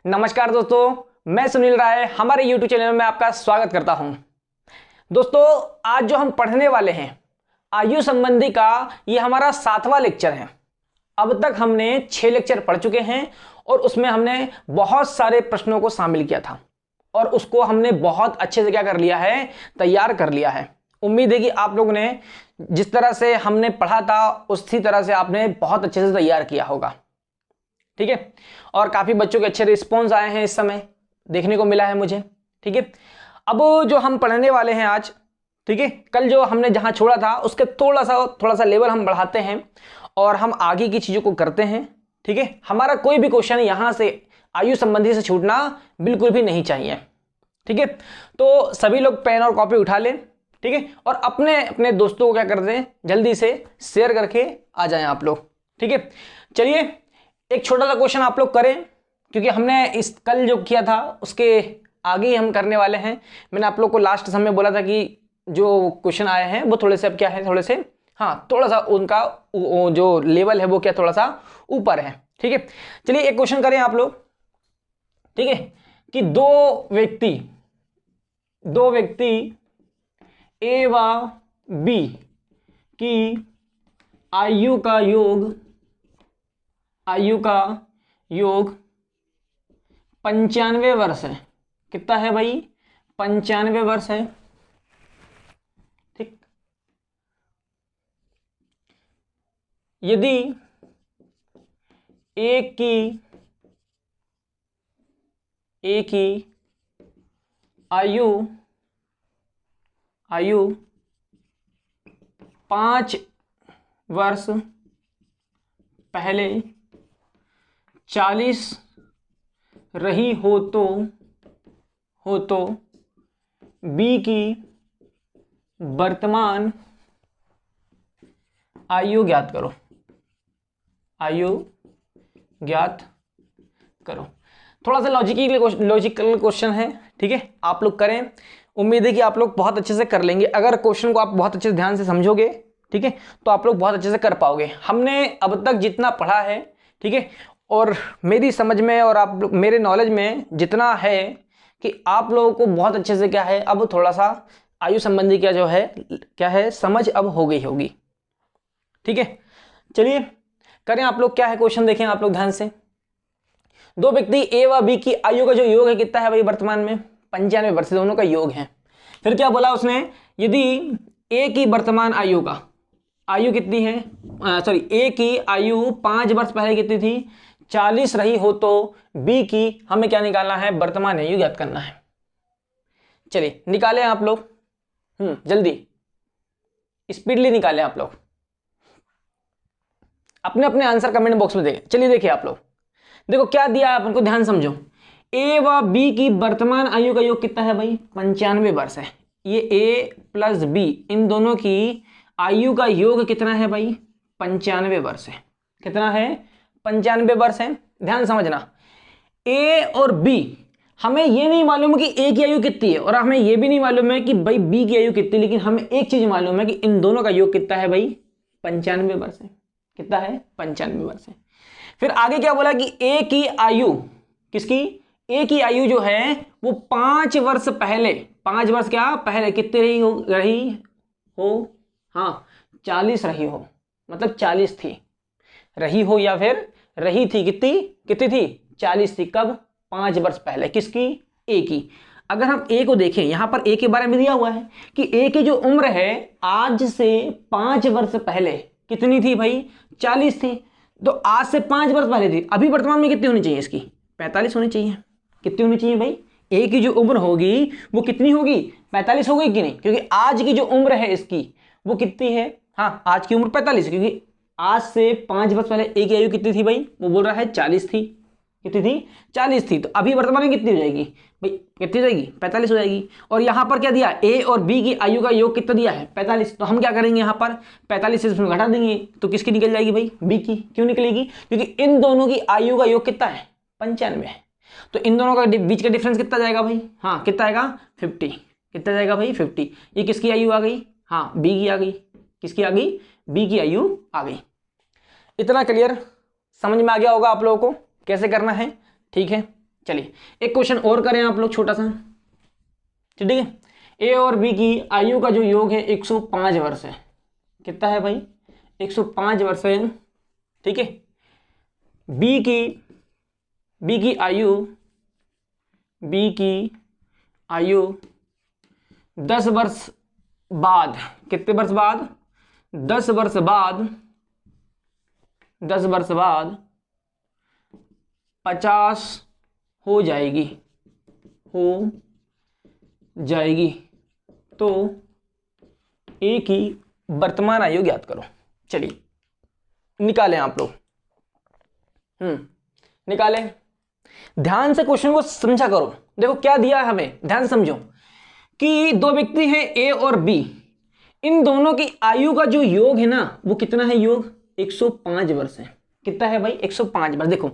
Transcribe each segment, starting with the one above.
नमस्कार दोस्तों, मैं सुनील राय हमारे YouTube चैनल में आपका स्वागत करता हूं। दोस्तों, आज जो हम पढ़ने वाले हैं आयु संबंधी का ये हमारा 7वां लेक्चर है। अब तक हमने 6 लेक्चर पढ़ चुके हैं और उसमें हमने बहुत सारे प्रश्नों को शामिल किया था और उसको हमने बहुत अच्छे से क्या कर लिया है, तैयार कर लिया है। उम्मीद है कि आप लोगों ने जिस तरह से हमने पढ़ा था उसी तरह से आपने बहुत अच्छे से तैयार किया होगा। ठीक है, और काफी बच्चों के अच्छे रिस्पॉन्स आए हैं, इस समय देखने को मिला है मुझे। ठीक है, अब जो हम पढ़ने वाले हैं आज, ठीक है, कल जो हमने जहां छोड़ा था उसके थोड़ा सा लेवल हम बढ़ाते हैं और हम आगे की चीजों को करते हैं। ठीक है, हमारा कोई भी क्वेश्चन यहां से आयु संबंधी से छूटना बिल्कुल भी नहीं चाहिए। ठीक है, तो सभी लोग पेन और कॉपी उठा लें। ठीक है, और अपने अपने दोस्तों को क्या कर दें, जल्दी से शेयर करके आ जाएं आप लोग। ठीक है, चलिए एक छोटा सा क्वेश्चन आप लोग करें, क्योंकि हमने इस कल जो किया था उसके आगे ही हम करने वाले हैं। मैंने आप लोग को लास्ट समय बोला था कि जो क्वेश्चन आए हैं वो थोड़े से अब क्या है, थोड़े से थोड़ा सा उनका जो लेवल है वो क्या थोड़ा सा ऊपर है। ठीक है, चलिए एक क्वेश्चन करें आप लोग। ठीक है, कि दो व्यक्ति ए व बी की आयु का योग 95 वर्ष है। कितना है भाई? 95 वर्ष है। ठीक, यदि एक की आयु 5 वर्ष पहले 40 रही हो तो बी की वर्तमान आयु ज्ञात करो। थोड़ा सा लॉजिकल क्वेश्चन है। ठीक है, आप लोग करें, उम्मीद है कि आप लोग बहुत अच्छे से कर लेंगे। अगर क्वेश्चन को आप बहुत अच्छे से ध्यान से समझोगे, ठीक है, तो आप लोग बहुत अच्छे से कर पाओगे। हमने अब तक जितना पढ़ा है, ठीक है, और मेरी समझ में और आप लोग मेरे नॉलेज में जितना है कि आप लोगों को बहुत अच्छे से क्या है, अब थोड़ा सा आयु संबंधी क्या है समझ अब हो गई होगी। ठीक है, चलिए करें आप लोग। क्या है क्वेश्चन, देखें आप लोग ध्यान से। दो व्यक्ति ए व बी की आयु का जो योग है कितना है भाई? वर्तमान में 95 वर्ष, दोनों का योग है। फिर क्या बोला उसने, यदि ए की वर्तमान आयु कितनी है, ए की आयु 5 वर्ष पहले कितनी थी? 40 रही हो तो बी की हमें क्या निकालना है? वर्तमान आयु ज्ञात करना है। चलिए निकालें आप लोग, जल्दी स्पीडली निकालें आप लोग, अपने अपने आंसर कमेंट बॉक्स में दें। चलिए देखिए आप लोग, देखो क्या दिया है, अपन को ध्यान समझो। ए व बी की वर्तमान आयु का योग कितना है भाई? 95 वर्ष है। ये ए प्लस बी, इन दोनों की आयु का योग कितना है भाई? 95 वर्ष है। कितना है? 95 वर्ष है। ध्यान समझना, ए और बी, हमें ये नहीं मालूम कि ए की आयु कितनी है और हमें ये भी नहीं मालूम है कि भाई बी की आयु कितनी, लेकिन हमें एक चीज मालूम है कि इन दोनों का योग कितना है भाई? 95 वर्ष है। कितना है? 95 वर्ष है। फिर आगे क्या बोला कि ए की आयु, किसकी? ए की आयु जो है वो 5 वर्ष पहले, 5 वर्ष क्या पहले कितनी रही हो 40 रही हो, मतलब 40 थी। रही हो या फिर रही थी, कितनी थी? 40 थी। कब? 5 वर्ष पहले। किसकी? ए की। अगर हम ए को देखें, यहां पर ए के बारे में दिया हुआ है कि ए की जो उम्र है आज से 5 वर्ष पहले कितनी थी भाई? 40 थी। तो आज से 5 वर्ष पहले थी, अभी वर्तमान में कितनी होनी चाहिए इसकी? 45 होनी चाहिए। कितनी होनी चाहिए भाई? ए की जो उम्र होगी वो कितनी होगी? 45 हो गई कि नहीं? क्योंकि आज की जो उम्र है इसकी वो कितनी है? आज की उम्र 45 है, क्योंकि आज से 5 वर्ष पहले ए की आयु कितनी थी भाई? वो बोल रहा है 40 थी। कितनी थी? 40 थी। तो अभी वर्तमान में कितनी हो जाएगी भाई? कितनी हो जाएगी? 45 हो जाएगी। और यहां पर क्या दिया? ए और बी की आयु का योग कितना दिया है? 45। तो हम क्या करेंगे, यहां पर 45 से इसमें घटा देंगे तो किसकी निकल जाएगी भाई? बी की। क्यों निकलेगी? क्योंकि इन दोनों की आयु का योग कितना है? 95 है। तो इन दोनों का बीच का डिफरेंस कितना जाएगा भाई? कितना आएगा? 50। कितना जाएगा भाई? 50। ये किसकी आयु आ गई? बी की आ गई। किसकी आ गई? बी की आयु आ गई। इतना क्लियर समझ में आ गया होगा आप लोगों को कैसे करना है। ठीक है, चलिए एक क्वेश्चन और करें आप लोग छोटा सा, ठीक है। ए और बी की आयु का जो योग है 105 वर्ष है। कितना है भाई? 105 वर्ष है, ठीक है। बी की आयु 10 वर्ष बाद, कितने वर्ष बाद? 10 वर्ष बाद 50 हो जाएगी तो ए की वर्तमान आयु ज्ञात करो। चलिए निकालें आप लोग, निकालें। ध्यान से क्वेश्चन को समझा करो। देखो क्या दिया है हमें, ध्यान से समझो कि दो व्यक्ति हैं ए और बी, इन दोनों की आयु का जो योग है ना वो कितना है? योग 105 वर्ष है। कितना है भाई? 105 वर्ष। देखो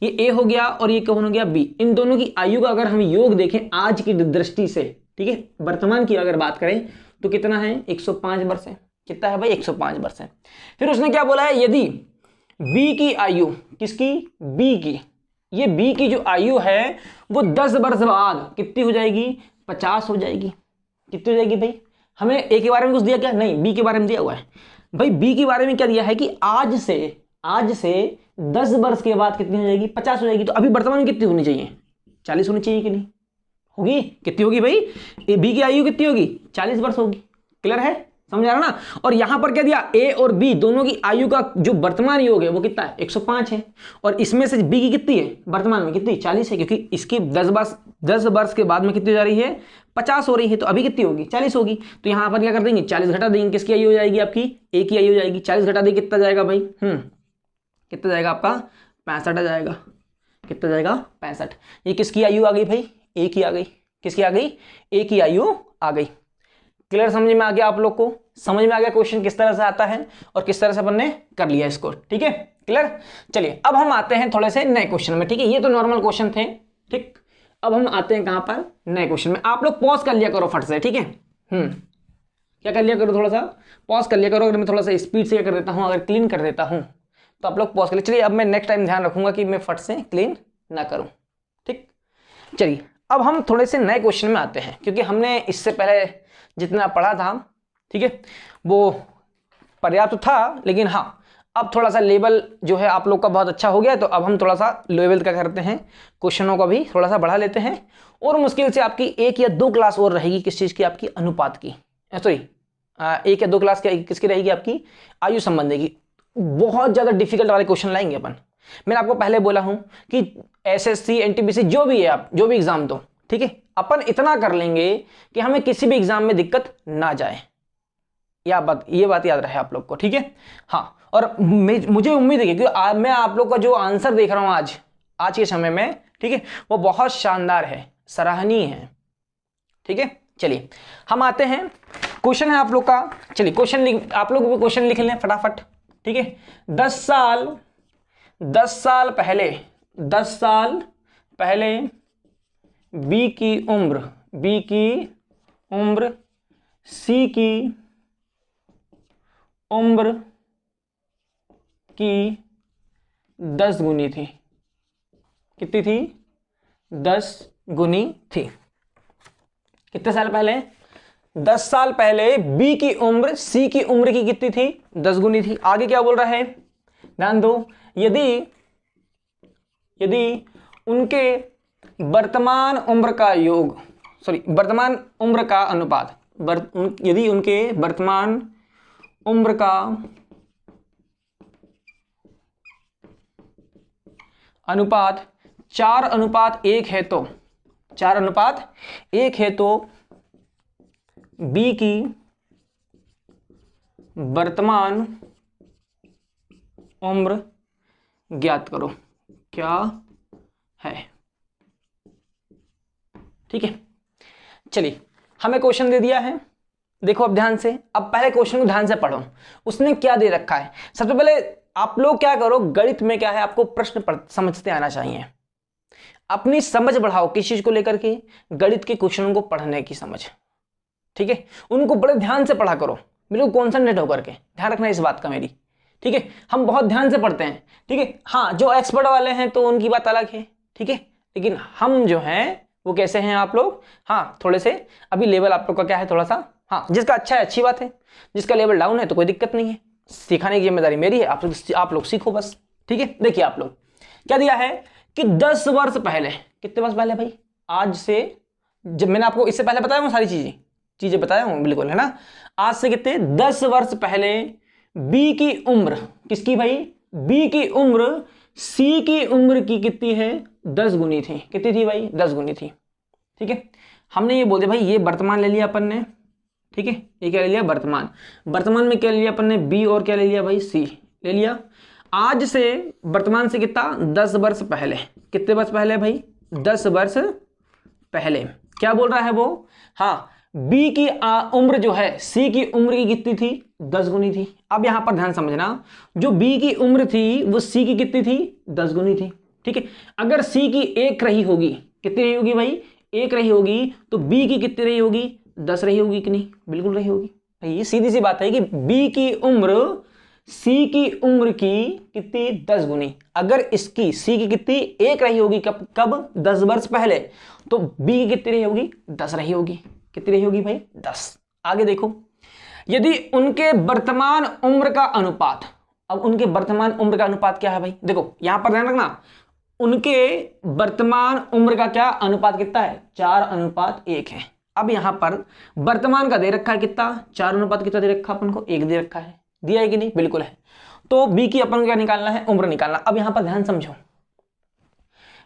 ये ए हो गया और ये कौन हो गया? बी। इन दोनों की आयु का अगर हम योग देखें आज की दृष्टि से, ठीक है, वर्तमान की अगर बात करें तो कितना है? 105 वर्ष है। कितना है भाई? 105 वर्ष है। फिर उसने क्या बोला है? यदि बी की आयु, किसकी? बी की, ये बी की जो आयु है वो 10 वर्ष बाद कितनी हो जाएगी? 50 हो जाएगी। कितनी हो जाएगी भाई? हमें ए के बारे में कुछ दिया क्या? नहीं, बी के बारे में दिया हुआ है भाई। बी के बारे में क्या दिया है कि आज से 10 वर्ष के बाद कितनी हो जाएगी? 50 हो जाएगी। तो अभी वर्तमान में कितनी होनी चाहिए? 40 होनी चाहिए कि नहीं होगी? कितनी होगी भाई? बी की आयु कितनी होगी? 40 वर्ष होगी। क्लियर है? समझ आ रहा ना? और यहां पर क्या दिया? ए और बी दोनों की आयु का जो वर्तमान योग है वो कितना है? 105 है। और इसमें से बी की कितनी है वर्तमान में? कितनी? 40 है, क्योंकि इसकी 10 वर्ष के बाद में कितनी हो जा रही है? 50 हो रही है। तो अभी कितनी होगी? 40 होगी। तो यहां पर क्या कर देंगे? 40 घटा देंगे। किसकी आयु हो जाएगी? आपकी ए की आयु हो जाएगी। 40 घटा देंगे, कितना जाएगा भाई? कितना जाएगा आपका? 65 आ जाएगा। कितना जाएगा? 65। ये किसकी आयु आ गई भाई? ए की आ गई। किसकी आ गई? ए की आयु आ गई। क्लियर? समझ में आ गया आप लोग को? समझ में आ गया क्वेश्चन किस तरह से आता है और किस तरह से अपन ने कर लिया इसको, ठीक है? क्लियर? चलिए अब हम आते हैं थोड़े से नए क्वेश्चन में, ठीक है। ये तो नॉर्मल क्वेश्चन थे, ठीक। अब हम आते हैं कहां पर? नए क्वेश्चन में। आप लोग पॉज कर लिया करो फट से, ठीक है। क्या कर लिया करो? थोड़ा सा पॉज कर लिया करो। अगर मैं थोड़ा सा स्पीड से कर देता हूं, अगर क्लीन कर देता हूं तो आप लोग पॉज कर लीजिए। चलिए अब मैं नेक्स्ट टाइम ध्यान रखूंगा कि मैं फट से क्लीन ना करूं, ठीक। चलिए अब हम थोड़े से नए क्वेश्चन में आते हैं, क्योंकि हमने इससे पहले जितना पढ़ा था, ठीक है, वो पर्याप्त था। लेकिन हाँ, अब थोड़ा सा लेवल जो है आप लोग का बहुत अच्छा हो गया, तो अब हम थोड़ा सा लेवल क्या करते हैं, क्वेश्चनों का भी थोड़ा सा बढ़ा लेते हैं। और मुश्किल से आपकी 1 या 2 क्लास और रहेगी किस चीज़ की? आपकी अनुपात की, सॉरी 1 या 2 क्लास किसकी रहेगी? आपकी आयु संबंधी की। बहुत ज़्यादा डिफिकल्ट वाले क्वेश्चन लाएंगे अपन। मैंने आपको पहले बोला हूं कि एसएससी, एनटीपीसी जो भी है, आप जो भी एग्जाम दो, ठीक है, अपन इतना कर लेंगे कि हमें किसी भी एग्जाम में दिक्कत ना जाए। ये बात याद रहे आप लोग को, ठीक है। हाँ, और मुझे उम्मीद है कि मैं आप लोग का जो आंसर देख रहा हूं आज के समय में, ठीक है, वो बहुत शानदार है, सराहनीय है, ठीक है। चलिए हम आते हैं, क्वेश्चन है आप लोग का। चलिए क्वेश्चन आप लोग भी क्वेश्चन लिख लें फटाफट, ठीक है। 10 साल पहले बी की उम्र सी की उम्र की 10 गुनी थी। कितनी थी? 10 गुनी थी। कितने साल पहले? 10 साल पहले बी की उम्र सी की उम्र की कितनी थी? 10 गुनी थी। आगे क्या बोल रहा है? ध्यान दो। यदि उनके वर्तमान उम्र का योग, वर्तमान उम्र का अनुपात, यदि उनके वर्तमान उम्र का अनुपात 4:1 है तो 4:1 है तो बी की वर्तमान उम्र ज्ञात करो। क्या है? ठीक है। चलिए हमें क्वेश्चन दे दिया है, देखो अब ध्यान से। अब पहले क्वेश्चन को ध्यान से पढ़ो, उसने क्या दे रखा है। सबसे पहले आप लोग क्या करो, गणित में क्या है, आपको प्रश्न समझते आना चाहिए। अपनी समझ बढ़ाओ किस चीज को लेकर के, गणित के क्वेश्चनों को पढ़ने की समझ, ठीक है। उनको बड़े ध्यान से पढ़ा करो, बिल्कुल कॉन्सेंट्रेट होकर के, ध्यान रखना इस बात का मेरी, ठीक है। हम बहुत ध्यान से पढ़ते हैं, ठीक है। हाँ, जो एक्सपर्ट वाले हैं तो उनकी बात अलग है, ठीक है। लेकिन हम जो हैं वो कैसे हैं आप लोग, हाँ थोड़े से अभी लेवल आप लोग का क्या है थोड़ा सा, हाँ जिसका अच्छा है अच्छी बात है, जिसका लेवल डाउन है तो कोई दिक्कत नहीं है, सिखाने की जिम्मेदारी मेरी है, आप लोग सीखो बस। ठीक है, देखिए आप लोग क्या दिया है कि 10 वर्ष पहले, कितने वर्ष पहले भाई, आज से, जब मैंने आपको इससे पहले बताया हूँ सारी चीजें बताया हूँ बिल्कुल, है ना। आज से कितने 10 वर्ष पहले बी की उम्र, किसकी भाई, बी की उम्र सी की उम्र की कितनी है, 10 गुनी थी। कितनी थी भाई, 10 गुनी थी। ठीक है, हमने ये बोल दिया भाई, ये वर्तमान ले लिया अपन ने, ठीक है, ये क्या ले लिया वर्तमान, वर्तमान में क्या ले लिया अपन ने, बी, और क्या ले लिया भाई, सी ले लिया। आज से, वर्तमान से कितना, 10 वर्ष पहले, कितने वर्ष पहले भाई, 10 वर्ष पहले, क्या बोल रहा है वो, हाँ बी की उम्र जो है सी की उम्र की कितनी थी, 10 गुनी थी। अब यहां पर ध्यान समझना, जो बी की उम्र थी वो सी की कितनी थी, 10 गुनी थी। ठीक है, अगर सी की 1 रही होगी, कितनी रही होगी भाई, 1 रही होगी, तो बी की कितनी रही होगी, 10 रही होगी कि नहीं, बिल्कुल रही होगी भाई। ये सीधी सी बात है कि बी की उम्र सी की उम्र की कितनी, 10 गुनी। अगर इसकी सी की कितनी 1 रही होगी, कब 10 वर्ष पहले, तो बी की कितनी रही होगी, 10 रही होगी। कितनी रही होगी भाई, 10। आगे देखो, यदि उनके वर्तमान उम्र का अनुपात, अब उनके वर्तमान उम्र का अनुपात क्या है भाई, देखो यहां पर ध्यान रखना, उनके वर्तमान उम्र का क्या अनुपात कितना है, 4:1 है। अब यहां पर वर्तमान का दे रखा है कितना, 4:, कितना दे रखा अपन को, 1 दे रखा है, दिया है कि नहीं, बिल्कुल है। तो बी की अपन को क्या निकालना है, उम्र निकालना। अब यहां पर ध्यान समझो,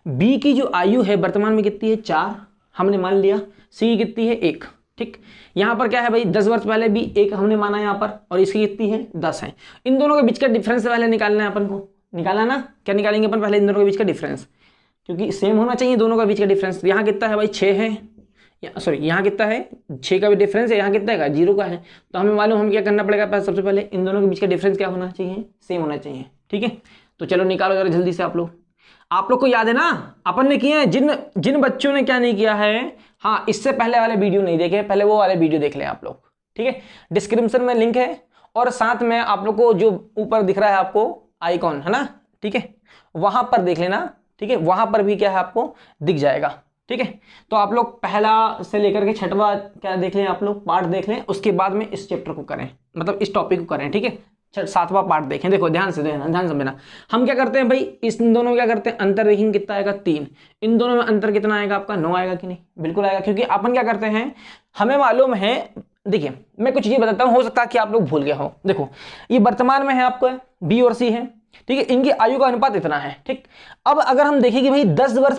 बी की जो आयु है वर्तमान में कितनी है, 4 हमने मान लिया, सी कितनी है, 1। ठीक, यहां पर क्या है भाई, 10 वर्ष पहले भी 1 हमने माना यहां पर, और इसकी कितनी है, 10 है। इन दोनों के बीच का डिफरेंस पहले निकालना है अपन को, निकालना ना, क्या निकालेंगे अपन पहले, इन दोनों के बीच का डिफरेंस, क्योंकि सेम होना चाहिए दोनों का बीच का डिफरेंस। यहाँ कितना है भाई, 6 है, सॉरी यहाँ कितना है, 6 का भी डिफरेंस है, यहाँ कितना है, 0 का है। तो हमें मालूम, हम क्या करना पड़ेगा, सबसे पहले इन दोनों के बीच का डिफरेंस क्या होना चाहिए, सेम होना चाहिए। ठीक है, तो चलो निकालो जरा जल्दी से आप लोग को याद है ना, अपन ने किए हैं, जिन बच्चों ने क्या नहीं किया है, हाँ इससे पहले वाले वीडियो नहीं देखे, पहले वो वाले वीडियो देख लें आप लोग। ठीक है, डिस्क्रिप्शन में लिंक है, और साथ में आप लोग को जो ऊपर दिख रहा है आपको आइकॉन, है ना, ठीक है, वहां पर देख लेना। ठीक है, वहां पर भी क्या है आपको दिख जाएगा। ठीक है, तो आप लोग पहला से लेकर के 6वां क्या देख लें, आप लोग पार्ट देख लें, उसके बाद में इस चैप्टर को करें, मतलब इस टॉपिक को करें। ठीक है, 7वां पार्ट देखें। देखो ध्यान से ध्यान समझना, हम क्या करते हैं भाई, इस दोनों में क्या करते हैं, अंतर देखेंगे कितना आएगा, 3। इन दोनों में अंतर कितना आएगा आपका, 9 आएगा कि नहीं, बिल्कुल आएगा, क्योंकि अपन क्या करते हैं, हमें मालूम है। देखिए मैं कुछ चीजें बताता हूं, हो सकता है कि आप लोग भूल गए हो। देखो ये वर्तमान में है आपको, बी और सी है, ठीक है, इनकी आयु का अनुपात इतना है। ठीक, अब अगर हम देखें कि भाई 10 वर्ष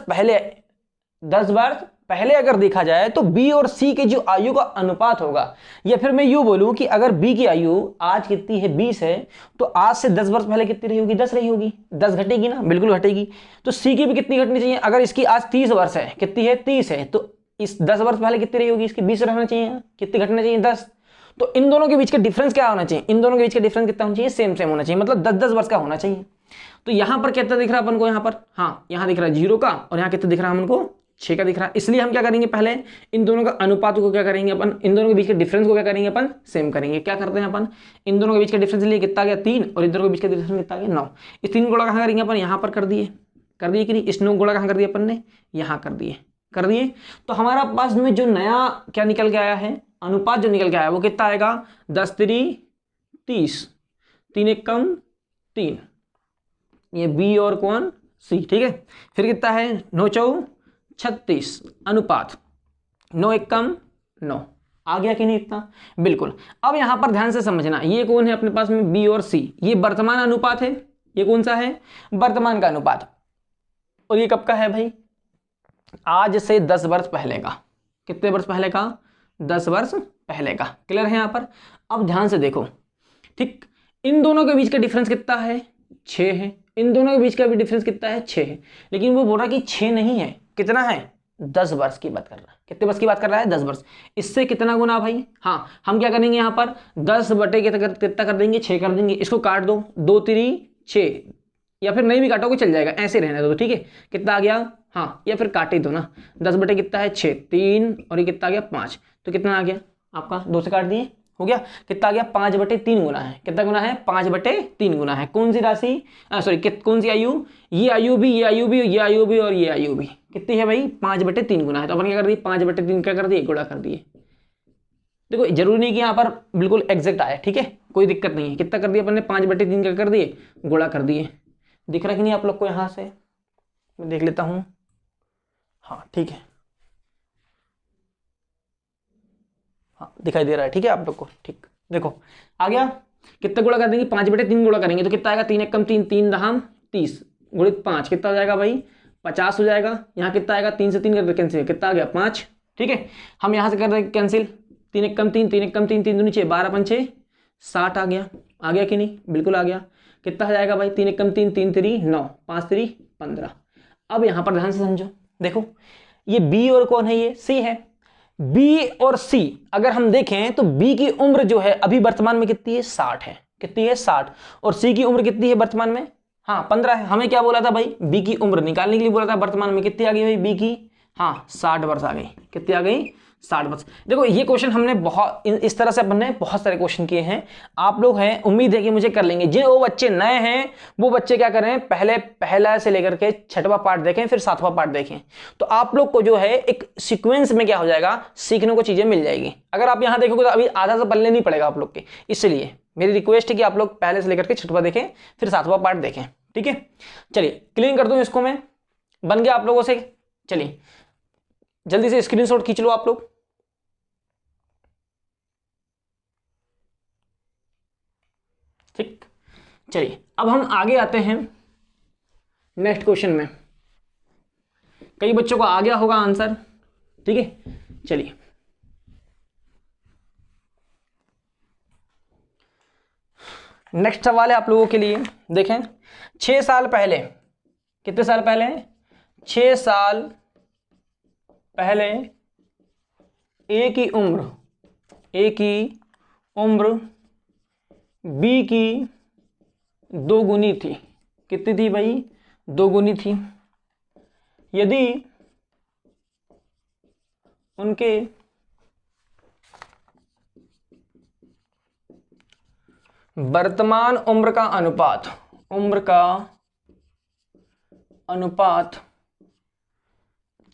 पहले अगर देखा जाए, तो बी और सी के जो आयु का अनुपात होगा, या फिर मैं यूं बोलूं कि अगर बी की आयु आज कितनी है, 20 है, तो आज से 10 वर्ष पहले कितनी रही होगी, 10 रही होगी, 10 घटेगी ना, बिल्कुल घटेगी। तो सी की भी कितनी घटनी चाहिए, अगर इसकी आज 30 वर्ष है, कितनी है, 30 है, तो इस 10 वर्ष पहले कितनी रही होगी, इसकी 20 रहना चाहिए, कितनी घटना चाहिए, 10। तो इन दोनों के बीच का डिफरेंस क्या होना चाहिए, इन दोनों के बीच का डिफरेंस कितना होना चाहिए, सेम होना चाहिए, मतलब 10-10 वर्ष का होना चाहिए। तो यहां पर कितना दिख रहा है अपन को, यहां पर, हाँ यहां दिख रहा है 0 का, और यहां कितना दिख रहा है हमको, 6 का दिख रहा है। इसलिए हम क्या करेंगे, पहले इन दोनों का अनुपात को क्या करेंगे अपन, इन दोनों के बीच के डिफरेंस को क्या करेंगे अपन, सेम करेंगे। क्या करते हैं अपन, इन दोनों के बीच का डिफरेंस लिए कितना गया, 3, और इन दोनों के बीच का डिफरेंस कितना गया, 9। इस 3 गुणा कहाँ करेंगे अपन, यहाँ पर कर दिए कि नहीं, इस 9 गुणा कहाँ कर दिए अपन ने, यहाँ कर दिए। तो हमारा पास में जो नया क्या निकल के आया है, अनुपात जो निकल के आया वो कितना आएगा, 10×3 = 30, 3 × 1 = 3, ये बी और कौन, सी। ठीक है, फिर कितना है, 9×4 = 36, अनुपात 9 × 1 = 9। आ गया कि नहीं इतना, बिल्कुल। अब यहां पर ध्यान से समझना, ये कौन है अपने पास में, बी और सी, ये वर्तमान अनुपात है, ये कौन सा है, वर्तमान का अनुपात, और ये कब का है भाई, आज से 10 वर्ष पहले का। कितने वर्ष पहले का, 10 वर्ष पहले का। क्लियर है यहां पर। अब ध्यान से देखो, ठीक, इन दोनों के बीच का डिफरेंस कितना है, 6 है, इन दोनों के बीच का भी डिफरेंस कितना है, 6 है, लेकिन वो बोल रहा है कि 6 नहीं है, कितना है, 10 वर्ष की बात कर रहा है। कितने वर्ष की बात कर रहा है, 10 वर्ष। इससे कितना गुना भाई, हाँ हम क्या करेंगे यहाँ पर 10 बटे कितना कर देंगे, 6 कर देंगे। इसको काट दो, 2×3 = 6, या फिर नहीं भी काटोगे चल जाएगा, ऐसे रहने दो। ठीक है, कितना आ गया, हाँ या फिर काट ही दो ना, 10 बटे कितना है, 6, 3, और ये कितना आ गया, 5, तो कितना आ गया आपका, 2 से काट दिए हो गया, कितना आ गया 5/3 गुना है, कितना गुना है 5/3 गुना है। कौन सी राशि, सॉरी कौन सी आयु, ये आयु भी, ये आयु भी, ये आयु भी और ये आयु भी कितनी है भाई 5/3 गुना है। तो अपन क्या कर दिए 5/3 क्या कर दिए गुणा कर दिए। देखो जरूरी नहीं कि यहाँ पर बिल्कुल एग्जैक्ट आए, ठीक है कोई दिक्कत नहीं है, कितना कर दिया अपन ने 5/3 क्या कर दिए गुणा कर दिए। दिख रहा कि नहीं आप लोग को, यहाँ से मैं देख लेता हूँ, हाँ ठीक है, हाँ दिखाई दे रहा है, ठीक है आप लोग को, ठीक देखो आ गया। कितना गुणा कर देंगे 5/3 गुणा करेंगे तो कितना आएगा 3 एकम 3, 3 दहम 30 गुणित 5 कितना हो जाएगा भाई 50 हो जाएगा। यहाँ कितना आएगा 3 से 3 कर कैंसिल, कितना आ गया 5, ठीक है। हम यहाँ से कर देंगे कैंसिल, 3 एकम 3, 3 एकम 3, 3 दूनी 6, 12 पंचे 60 आ गया कि नहीं, बिल्कुल आ गया। कितना हो जाएगा भाई 3 एकम 3, 3 3 9, 5 3 15। अब यहाँ पर ध्यान से समझो, देखो ये बी और कौन है, ये सी है। बी और सी अगर हम देखें तो बी की उम्र जो है अभी वर्तमान में कितनी है 60 है, कितनी है 60, और सी की उम्र कितनी है वर्तमान में, हाँ 15 है। हमें क्या बोला था भाई बी की उम्र निकालने के लिए बोला था, वर्तमान में कितनी आ गई भाई बी की, हाँ 60 वर्ष आ गई, कितनी आ गई 60 वर्ष। देखो ये क्वेश्चन हमने बहुत इस तरह से अपन ने बहुत सारे क्वेश्चन किए हैं, आप लोग हैं उम्मीद है कि मुझे कर लेंगे। जो बच्चे नए हैं वो बच्चे क्या करें, पहले पहला से लेकर के 6वां पार्ट देखें, फिर 7वां पार्ट देखें, तो आप लोग को जो है एक सीक्वेंस में क्या हो जाएगा, सीखने को चीजें मिल जाएगी। अगर आप यहां देखोगे तो अभी आधा से पल्ले नहीं पड़ेगा आप लोग के, इसलिए मेरी रिक्वेस्ट है कि आप लोग पहले से लेकर के 6वां देखें, फिर 7वां पार्ट देखें, ठीक है। चलिए क्लीन कर दूं इसको मैं, बन गया आप लोगों से। चलिए जल्दी से स्क्रीनशॉट खींच लो आप लोग। ठीक, चलिए अब हम आगे आते हैं नेक्स्ट क्वेश्चन में। कई बच्चों को आ गया होगा आंसर, ठीक है। चलिए नेक्स्ट सवाल है आप लोगों के लिए, देखें 6 साल पहले, कितने साल पहले, 6 साल पहले ए की उम्र बी की 2 गुनी थी, कितनी थी भाई 2 गुनी थी। यदि उनके वर्तमान उम्र का अनुपात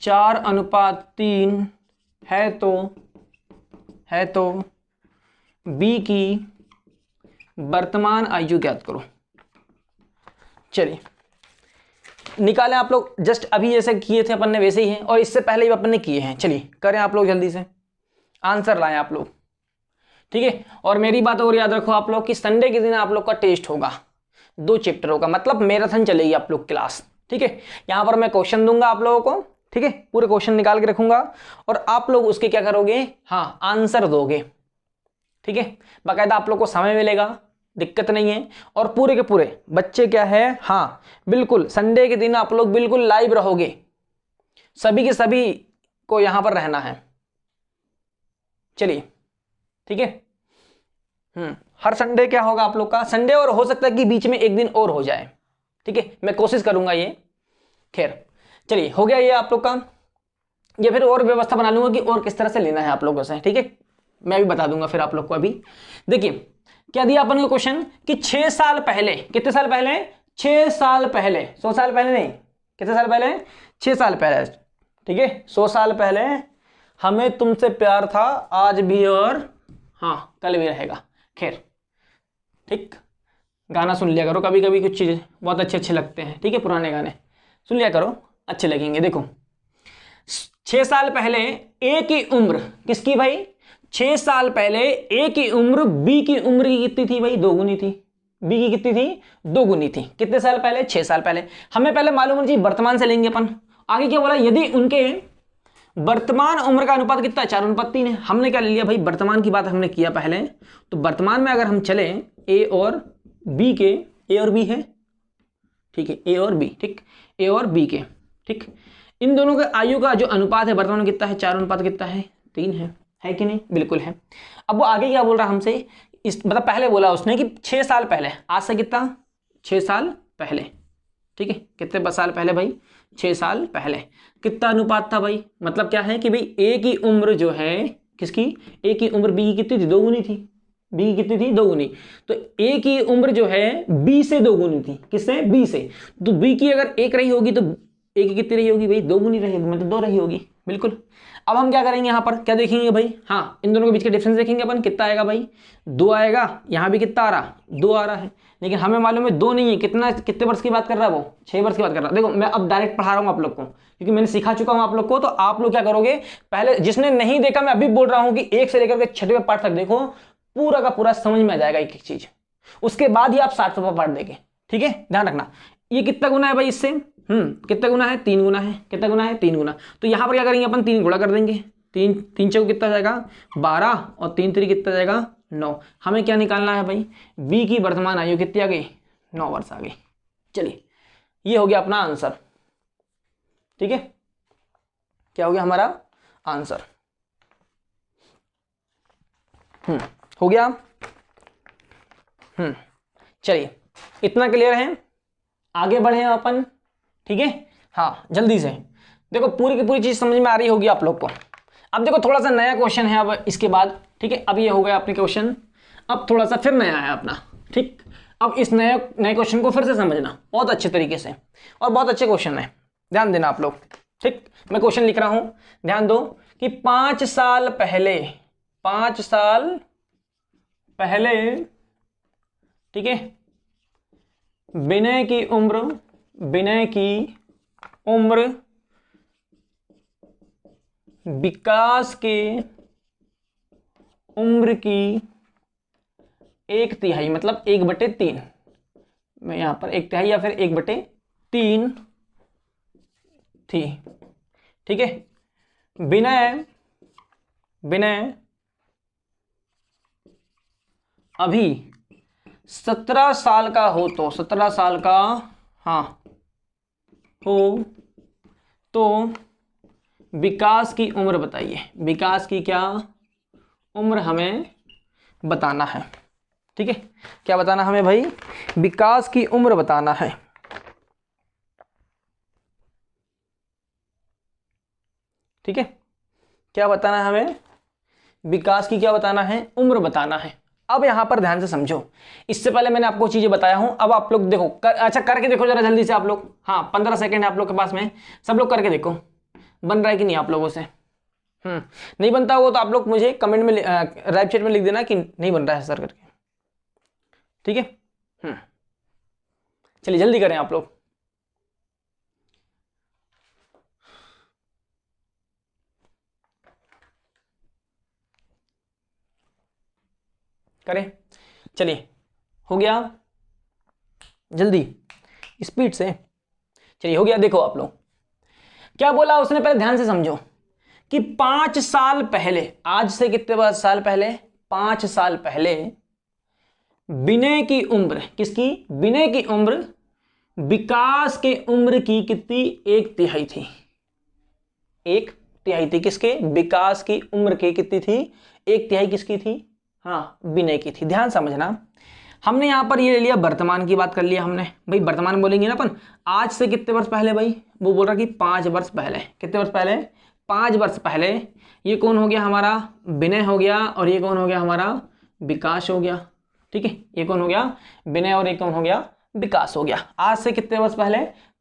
4:3 है तो बी की वर्तमान आयु ज्ञात करो। चलिए निकालें आप लोग, जस्ट अभी जैसे किए थे अपन ने वैसे ही है, और इससे पहले भी अपन ने किए हैं। चलिए करें आप लोग, जल्दी से आंसर लाएं आप लोग, ठीक है। और मेरी बात और याद रखो आप लोग कि संडे के दिन आप लोग का टेस्ट होगा 2 चैप्टरों का, मतलब मैराथन चलेगी आप लोग क्लास, ठीक है। यहां पर मैं क्वेश्चन दूंगा आप लोगों को, ठीक है, पूरे क्वेश्चन निकाल के रखूंगा और आप लोग उसके क्या करोगे, हाँ आंसर दोगे, ठीक है। बाकायदा आप लोग को समय मिलेगा, दिक्कत नहीं है। और पूरे के पूरे बच्चे क्या है, हाँ बिल्कुल संडे के दिन आप लोग बिल्कुल लाइव रहोगे, सभी के सभी को यहां पर रहना है। चलिए ठीक है, हर संडे क्या होगा आप लोग का, संडे और हो सकता है कि बीच में एक दिन और हो जाए, ठीक है, मैं कोशिश करूंगा ये। खैर चलिए हो गया ये आप लोग का, ये फिर और व्यवस्था बना लूंगा कि और किस तरह से लेना है आप लोगों से, ठीक है, मैं भी बता दूंगा फिर आप लोग को। अभी देखिए क्या दिया अपन को क्वेश्चन कि 6 साल पहले, कितने साल पहले, 6 साल पहले, 100 साल पहले नहीं, कितने साल पहले, 6 साल पहले, ठीक है। 100 साल पहले हमें तुमसे प्यार था, आज भी और हाँ कल भी रहेगा। खैर ठीक, गाना सुन लिया करो कभी कभी, कुछ चीज़ें बहुत अच्छे अच्छे लगते हैं, ठीक है, पुराने गाने सुन लिया करो, अच्छे लगेंगे। देखो 6 साल पहले ए की उम्र, किसकी भाई, 6 साल पहले ए की उम्र बी की उम्र की कितनी थी भाई, 2 गुनी थी। बी की कितनी थी, 2 गुनी थी। कितने साल पहले, 6 साल पहले। हमें पहले मालूम होना चाहिए वर्तमान से लेंगे अपन। आगे क्या बोला, यदि उनके वर्तमान उम्र का अनुपात कितना है, 4:3 है। हमने क्या ले लिया भाई, वर्तमान की बात हमने किया पहले, तो वर्तमान में अगर हम चले ए और बी के, ए और बी है, ठीक है, ए और बी, ठीक, ए और बी के, ठीक, इन दोनों के आयु का जो अनुपात है वर्तमान में कितना है, 4:3 है कि नहीं, बिल्कुल है। अब वो आगे क्या बोल रहा है हमसे, इस मतलब पहले बोला उसने कि 6 साल पहले, आज से कितना, 6 साल पहले, ठीक है, कितने साल पहले भाई, 6 साल पहले कितना अनुपात था भाई, मतलब क्या है कि भाई ए की उम्र जो है किसकी? ए की उम्र बी की कितनी थी? 2 गुनी थी। बी की कितनी थी? 2 गुनी। तो ए की उम्र जो है बी से 2 गुनी थी। किससे? बी से। तो बी की अगर 1 रही होगी तो ए की कितनी रही होगी भाई? 2 गुनी रही होगी, मतलब 2 रही होगी। बिल्कुल। अब हम क्या करेंगे यहाँ पर, क्या देखेंगे भाई? हाँ, इन दोनों के बीच का डिफरेंस देखेंगे अपन, कितना आएगा भाई? 2 आएगा। यहाँ भी कितना आ रहा? 2 आ रहा है। लेकिन हमें मालूम है 2 नहीं है, कितना, कितने वर्ष की बात कर रहा है वो? 6 वर्ष की बात कर रहा है। देखो मैं अब डायरेक्ट पढ़ा रहा हूँ आप लोग को, क्योंकि मैंने सिखा चुका हूँ आप लोग को। तो आप लोग क्या करोगे, पहले जिसने नहीं देखा, मैं अभी बोल रहा हूँ कि 1 से लेकर के 6वें पार्ट तक देखो, पूरा का पूरा समझ में आ जाएगा एक एक चीज। उसके बाद ही आप 7वां पार्ट देखें। ठीक है, ध्यान रखना। ये कितना गुना है भाई इससे? कितना गुना है? 3 गुना है। कितना गुना है? 3 गुना। तो यहां पर क्या करेंगे अपन? 3 गुणा कर देंगे। 3 चौक कितना जाएगा? 12 और 3 3 कितना जाएगा? 9। हमें क्या निकालना है भाई? बी की वर्तमान आयु कितनी आ गई? 9 वर्ष आ गई। चलिए, ये हो गया अपना आंसर। ठीक है, क्या हो गया हमारा आंसर? हो गया। चलिए, इतना क्लियर है। आगे बढ़े अपन। ठीक है, हाँ जल्दी से। देखो पूरी की पूरी चीज समझ में आ रही होगी आप लोग को। अब देखो थोड़ा सा नया क्वेश्चन है अब इसके बाद। ठीक है, अब ये हो गया अपने क्वेश्चन। अब थोड़ा सा फिर नया है अपना। ठीक, अब इस नए क्वेश्चन को फिर से समझना बहुत अच्छे तरीके से, और बहुत अच्छे क्वेश्चन है, ध्यान देना आप लोग। ठीक, मैं क्वेश्चन लिख रहा हूं, ध्यान दो कि 5 साल पहले, 5 साल पहले, ठीक है, विनय की उम्र विकास के उम्र की 1/3, मतलब 1/3, मैं यहां पर 1/3 या फिर 1/3 थी। ठीक है, विनय अभी 17 साल का हो तो, 17 साल का हाँ हो तो विकास की उम्र बताइए। विकास की क्या उम्र हमें बताना है। ठीक है, क्या बताना हमें भाई? विकास की उम्र बताना है। ठीक है, क्या बताना है हमें? विकास की क्या बताना है? उम्र बताना है। अब यहां पर ध्यान से समझो, इससे पहले मैंने आपको चीजें बताया हूं, अब आप लोग देखो अच्छा करके देखो जरा जल्दी से आप लोग। हाँ 15 सेकंड है आप लोग के पास में, सब लोग करके देखो बन रहा है कि नहीं आप लोगों से। नहीं बनता होगा तो आप लोग मुझे कमेंट में लाइव चैट में लिख देना कि नहीं बन रहा है सर करके। ठीक है, चलिए जल्दी करें आप लोग। करें, चलिए हो गया, जल्दी स्पीड से। चलिए हो गया। देखो आप लोग क्या बोला उसने, पहले ध्यान से समझो कि 5 साल पहले, आज से कितने साल पहले? 5 साल पहले विनय की उम्र, किसकी? विनय की उम्र विकास के उम्र की कितनी? 1/3 थी। 1/3 थी किसके? विकास की उम्र की कितनी थी? 1/3 किसकी थी? हाँ विनय की थी। ध्यान समझना, हमने यहां पर ये ले लिया, वर्तमान की बात कर लिया हमने भाई। वर्तमान बोलेंगे ना अपन, आज से कितने वर्ष पहले भाई? वो बोल रहा कि 5 वर्ष पहले। कितने वर्ष पहले? 5 वर्ष पहले। ये कौन हो गया हमारा? विनय हो गया, और ये कौन हो गया हमारा? विकास हो गया। ठीक है, ये कौन हो गया? विनय, और ये कौन हो गया? विकास हो गया। आज से कितने वर्ष पहले?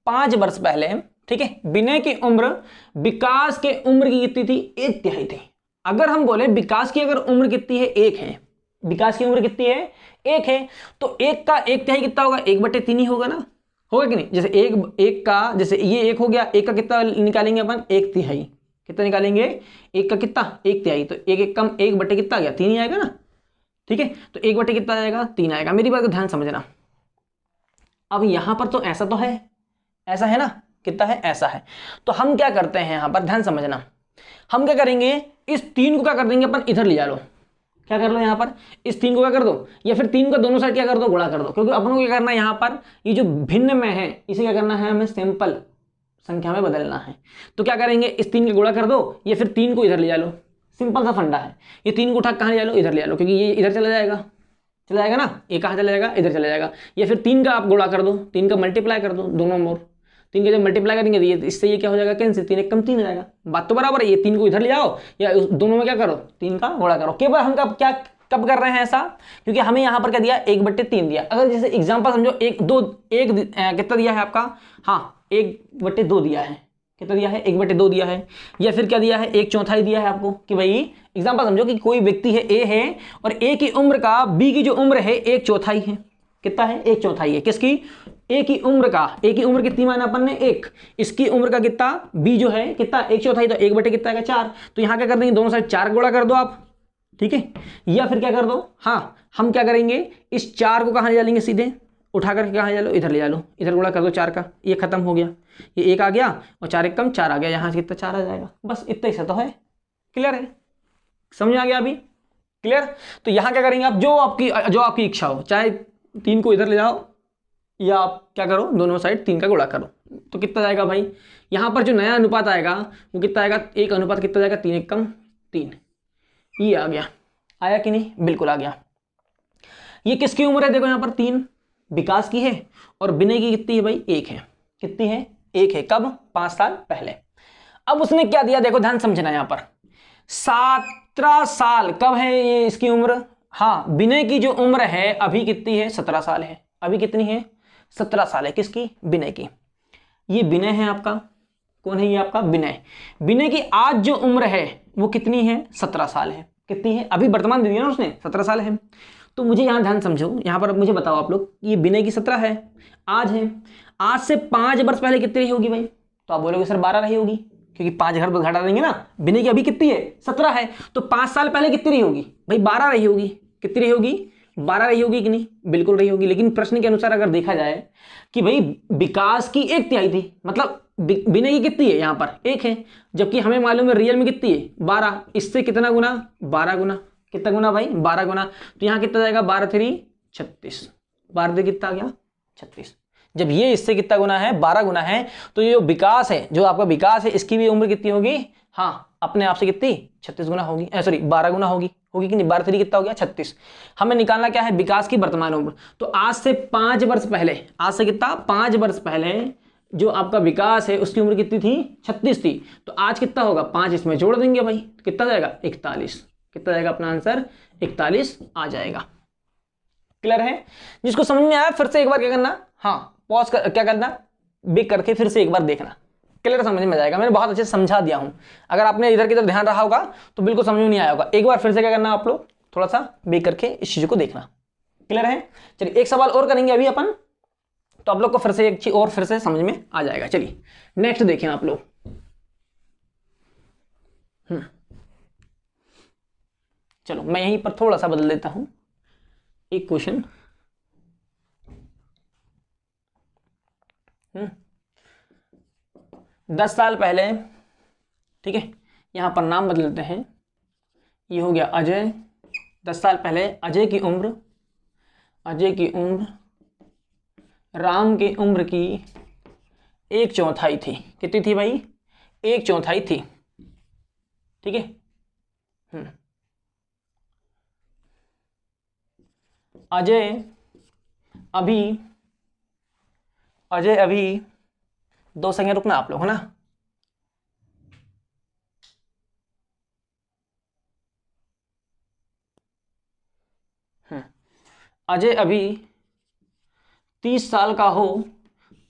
5 वर्ष पहले। ठीक है, विनय की उम्र विकास के उम्र की कितनी थी? 1/3 थी। अगर हम बोले विकास की अगर उम्र कितनी है? 1 है। विकास की उम्र कितनी है? 1 है। तो 1 का 1/3 कितना होगा? 1/3 ही होगा ना, होगा कि नहीं? जैसे एक का, जैसे ये 1 हो गया, 1 का कितना निकालेंगे अपन? 1/3। कितना निकालेंगे? 1 का कितना? 1/3। तो 1 कम 1 कितना आ गया? 3 ही आएगा ना। ठीक है, तो 1 कितना आएगा? 3 आएगा। मेरी बात को ध्यान समझना। अब यहां पर तो ऐसा तो है, ऐसा है ना, कितना है? ऐसा है। तो हम क्या करते हैं यहां पर, ध्यान समझना, हम क्या करेंगे, इस 3 को क्या कर देंगे अपन? इधर ले जा लो। क्या कर लो यहां पर? इस 3 को क्या कर दो, या फिर 3 को दोनों साइड क्या कर दो? गुणा कर दो। क्योंकि अपन को क्या करना है यहां पर, ये जो भिन्न में है इसे क्या करना है? हमें सिंपल संख्या में बदलना है। तो क्या करेंगे, इस 3 के गुणा कर दो, या फिर 3 को इधर ले जा लो। सिंपल सा फंडा है। ये 3 को उठा कहां ले जा लो? इधर ले जा लो, क्योंकि ये इधर चला जाएगा ना, ये कहां चला जाएगा? इधर चला जाएगा। या फिर 3 का आप गुणा कर दो, 3 का मल्टीप्लाई कर दो दोनों ओर, 3 का जब मल्टीप्लाई करेंगे तो ये इससे ये क्या हो जाएगा कैंसिल, 3 एक कम 3 हो जाएगा। बात तो बराबर है। ये 3 को इधर ले जाओ या दोनों में क्या करो 3 का गुणा करो। केवल हम कब कर रहे हैं ऐसा, क्योंकि हमें यहाँ पर क्या दिया 1/3 दिया। अगर जैसे एग्जाम्पल समझो कितना दिया है आपका, हाँ 1/2 दिया है। कितना दिया है 1/2 दिया है। या फिर क्या दिया है 1/4 दिया है आपको, कि भाई एग्जाम्पल समझो कि कोई व्यक्ति है ए है और ए की उम्र का बी की जो उम्र है 1/4 है। कितना है 1/4 है किसकी, ए की उम्र का। ए की उम्र कितनी माना अपन ने 1, इसकी उम्र का कितना बी जो है कितना 1/4, तो 1 कितना है 4। तो यहाँ क्या कर देंगे दोनों साइड 4 गुणा कर दो आप, ठीक है। या फिर क्या कर दो, हाँ हम क्या करेंगे इस 4 को कहाँ ले जाएंगे, सीधे उठा करके कहाँ ले लो, इधर ले जा लो, इधर गुणा कर दो 4 का, ये खत्म हो गया, ये 1 आ गया और 4 एक कम 4 आ गया, यहाँ से कितना 4 आ जाएगा। बस इतना ही सा तो है। क्लियर है, समझ आ गया अभी, क्लियर। तो यहाँ क्या करेंगे आप, जो आपकी इच्छा हो, चाहे 3 को इधर ले जाओ या आप क्या करो दोनों साइड 3 का गुणा करो। तो कितना जाएगा भाई, यहाँ पर जो नया अनुपात आएगा वो कितना आएगा, एक अनुपात कितना जाएगा 3 एक कम 3। ये आ गया, आया कि नहीं, बिल्कुल आ गया। ये किसकी उम्र है, देखो यहाँ पर 3 विकास की है और विनय की कितनी है भाई 1 है। कितनी है 1 है, कब 5 साल पहले। अब उसने क्या दिया, देखो ध्यान समझना यहाँ पर 17 साल कब है ये इसकी उम्र, हाँ विनय की जो उम्र है अभी कितनी है 17 साल है। अभी कितनी है 17 साल है, किसकी, विनय की। ये विनय है आपका, कौन है ये आपका विनय। विनय की आज जो उम्र है वो कितनी है 17 साल है। कितनी है, अभी वर्तमान दे दिया ना उसने 17 साल है। तो मुझे यहाँ ध्यान समझो, यहाँ पर मुझे बताओ आप लोग, ये विनय की 17 है, आज है, आज से 5 वर्ष पहले कितनी रही होगी भाई। तो आप बोलोगे सर 12 रही होगी, क्योंकि 5 घर पर घटा देंगे ना। विनय की अभी कितनी है 17 है, तो 5 साल पहले कितनी रही होगी भाई 12 रही होगी। कितनी रही होगी 12 रही होगी कि नहीं, बिल्कुल रही होगी। लेकिन प्रश्न के अनुसार अगर देखा जाए कि भाई विकास की 1/3 थी, मतलब विनय की कितनी है यहाँ पर 1 है, जबकि हमें मालूम है रियल में कितनी है 12। इससे कितना गुना 12 गुना, कितना गुना भाई 12 गुना। तो यहाँ कितना जाएगा 12 3 36, 12 3 कितना आ गया 36। जब ये इससे कितना गुना है 12 गुना है, तो ये जो विकास है, जो आपका विकास है, इसकी भी उम्र कितनी होगी, हाँ अपने आप से कितनी 36 गुना होगी, सॉरी 12 गुना होगी कि नहीं। 12 3 कितना हो गया 36। हमें निकालना क्या है विकास की वर्तमान उम्र। तो आज से 5 वर्ष पहले, आज से कितना 5 वर्ष पहले जो आपका विकास है उसकी उम्र कितनी थी 36 थी। तो आज कितना होगा 5 इसमें जोड़ देंगे भाई, तो कितना जाएगा 41। कितना जाएगा अपना आंसर 41 आ जाएगा। क्लियर है, जिसको समझ में आया फिर से एक बार क्या करना, हाँ पॉज कर, क्या करना बेक करके फिर से एक बार देखना, क्लियर समझ में जाएगा। मैंने बहुत अच्छे से समझा दिया हूं, अगर आपने इधर की तरफ ध्यान रहा होगा तो बिल्कुल समझ में नहीं आया होगा। एक बार फिर से क्या करना आप लोग थोड़ा सा बेक करके इस चीज को देखना। क्लियर है, चलिए एक सवाल और करेंगे अभी अपन, तो आप लोग को फिर से एक चीज और फिर से समझ में आ जाएगा। चलिए नेक्स्ट देखें आप लोग। चलो मैं यहीं पर थोड़ा सा बदल देता हूं एक क्वेश्चन। 10 साल पहले, ठीक है, यहां पर नाम बदल देते हैं। ये हो गया अजय। 10 साल पहले अजय की उम्र राम की उम्र की 1/4 थी। कितनी थी भाई 1/4 थी, ठीक है। अजय अभी 2 सेकंड रुकना आप लोग, है ना। अजय अभी 30 साल का हो